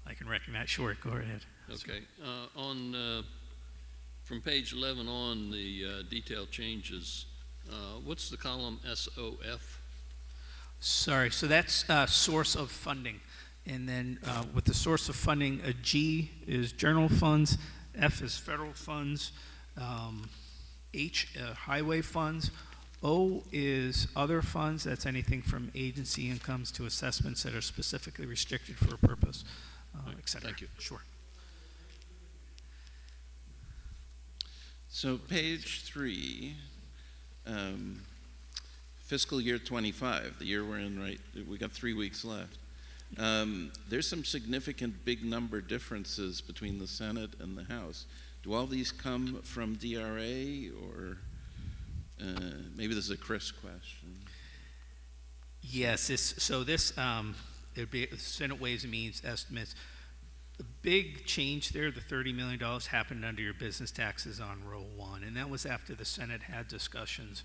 I can recognize, sure, go ahead. Okay. From page 11 on, the detailed changes, what's the column SOF? Sorry, so that's source of funding. And then with the source of funding, a G is general funds, F is federal funds, H, highway funds, O is other funds. That's anything from agency incomes to assessments that are specifically restricted for a purpose, et cetera. Thank you. Sure. So page 3, fiscal year 25, the year we're in, right? We got 3 weeks left. There's some significant big number differences between the Senate and the House. Do all these come from DRA, or maybe this is a Chris question? Yes, there'd be Senate Ways and Means estimates. The big change there, the $30 million, happened under your business taxes on row 1, and that was after the Senate had discussions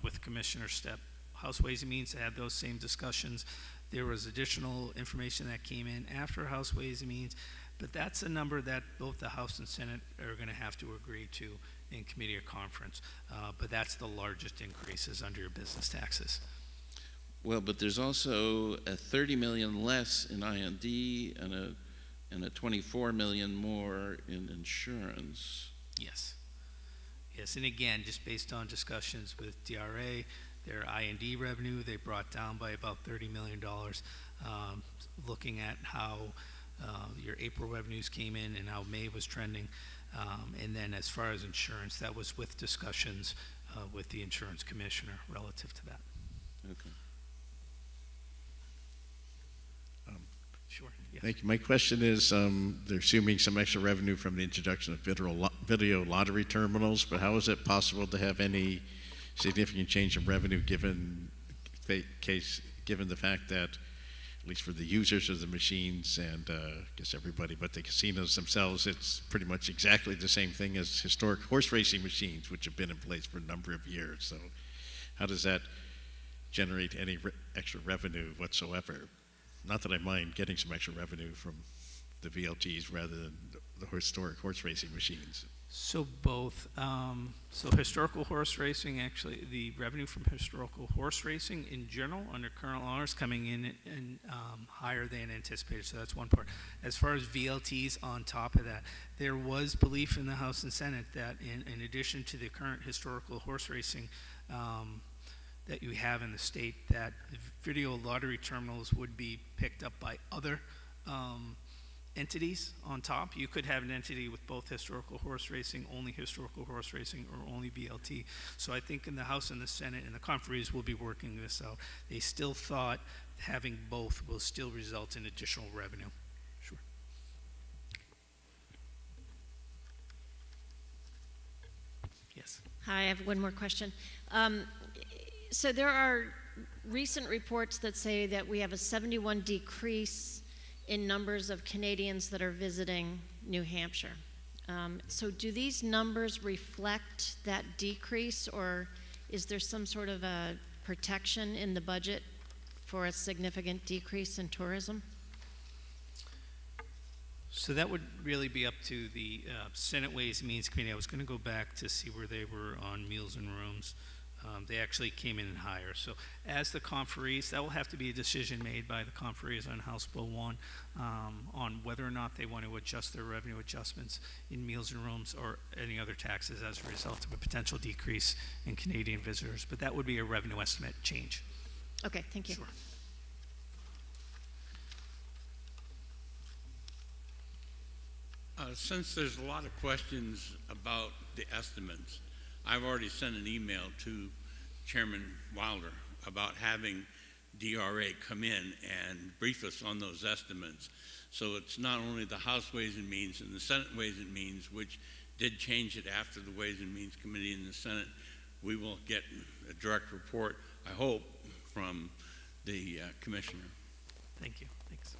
with Commissioner Stepp. House Ways and Means had those same discussions. There was additional information that came in after House Ways and Means, but that's a number that both the House and Senate are going to have to agree to in committee or conference. But that's the largest increases under your business taxes. Well, but there's also a 30 million less in I&D and a 24 million more in insurance. Yes. Yes, and again, just based on discussions with DRA, their I&D revenue, they brought down by about $30 million, looking at how your April revenues came in and how May was trending. And then as far as insurance, that was with discussions with the insurance commissioner relative to that. Okay. Sure. Yes. Thank you. My question is, they're assuming some extra revenue from the introduction of video lottery terminals, but how is it possible to have any significant change in revenue given the fact that at least for the users of the machines and I guess everybody but the casinos themselves, it's pretty much exactly the same thing as historic horse racing machines, which have been in place for a number of years. So how does that generate any extra revenue whatsoever? Not that I mind getting some extra revenue from the VLTs rather than the historic horse racing machines. So both. So historical horse racing, actually, the revenue from historical horse racing in general under current law is coming in and higher than anticipated. So that's one part. As far as VLTs on top of that, there was belief in the House and Senate that in addition to the current historical horse racing that you have in the state, that video lottery terminals would be picked up by other entities on top. You could have an entity with both historical horse racing, only historical horse racing, or only VLT. So I think in the House and the Senate and the conferees will be working this out. They still thought having both will still result in additional revenue. Sure. Yes. Hi, I have one more question. So there are recent reports that say that we have a 71 decrease in numbers of Canadians that are visiting New Hampshire. So do these numbers reflect that decrease, or is there some sort of a protection in the budget for a significant decrease in tourism? So that would really be up to the Senate Ways and Means Committee. I was going to go back to see where they were on meals and rooms. They actually came in higher. So as the conferees, that will have to be a decision made by the conferees on House Bill 1 on whether or not they want to adjust their revenue adjustments in meals and rooms or any other taxes as a result of a potential decrease in Canadian visitors. But that would be a revenue estimate change. Okay, thank you. Sure. Since there's a lot of questions about the estimates, I've already sent an email to Chairman Wilder about having DRA come in and brief us on those estimates. So it's not only the House Ways and Means and the Senate Ways and Means, which did change it after the Ways and Means Committee in the Senate. We will get a direct report, I hope, from the Commissioner. Thank you. Thanks.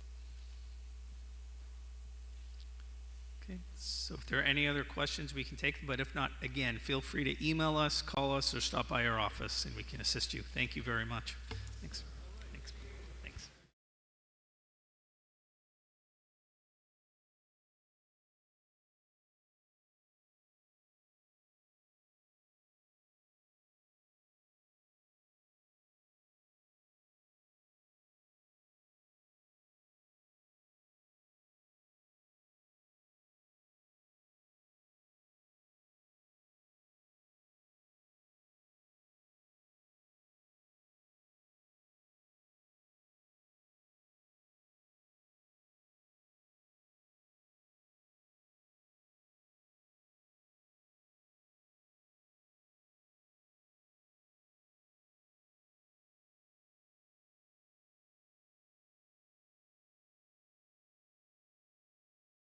Okay, so if there are any other questions, we can take them, but if not, again, feel free to email us, call us, or stop by our office, and we can assist you. Thank you very much. Thanks.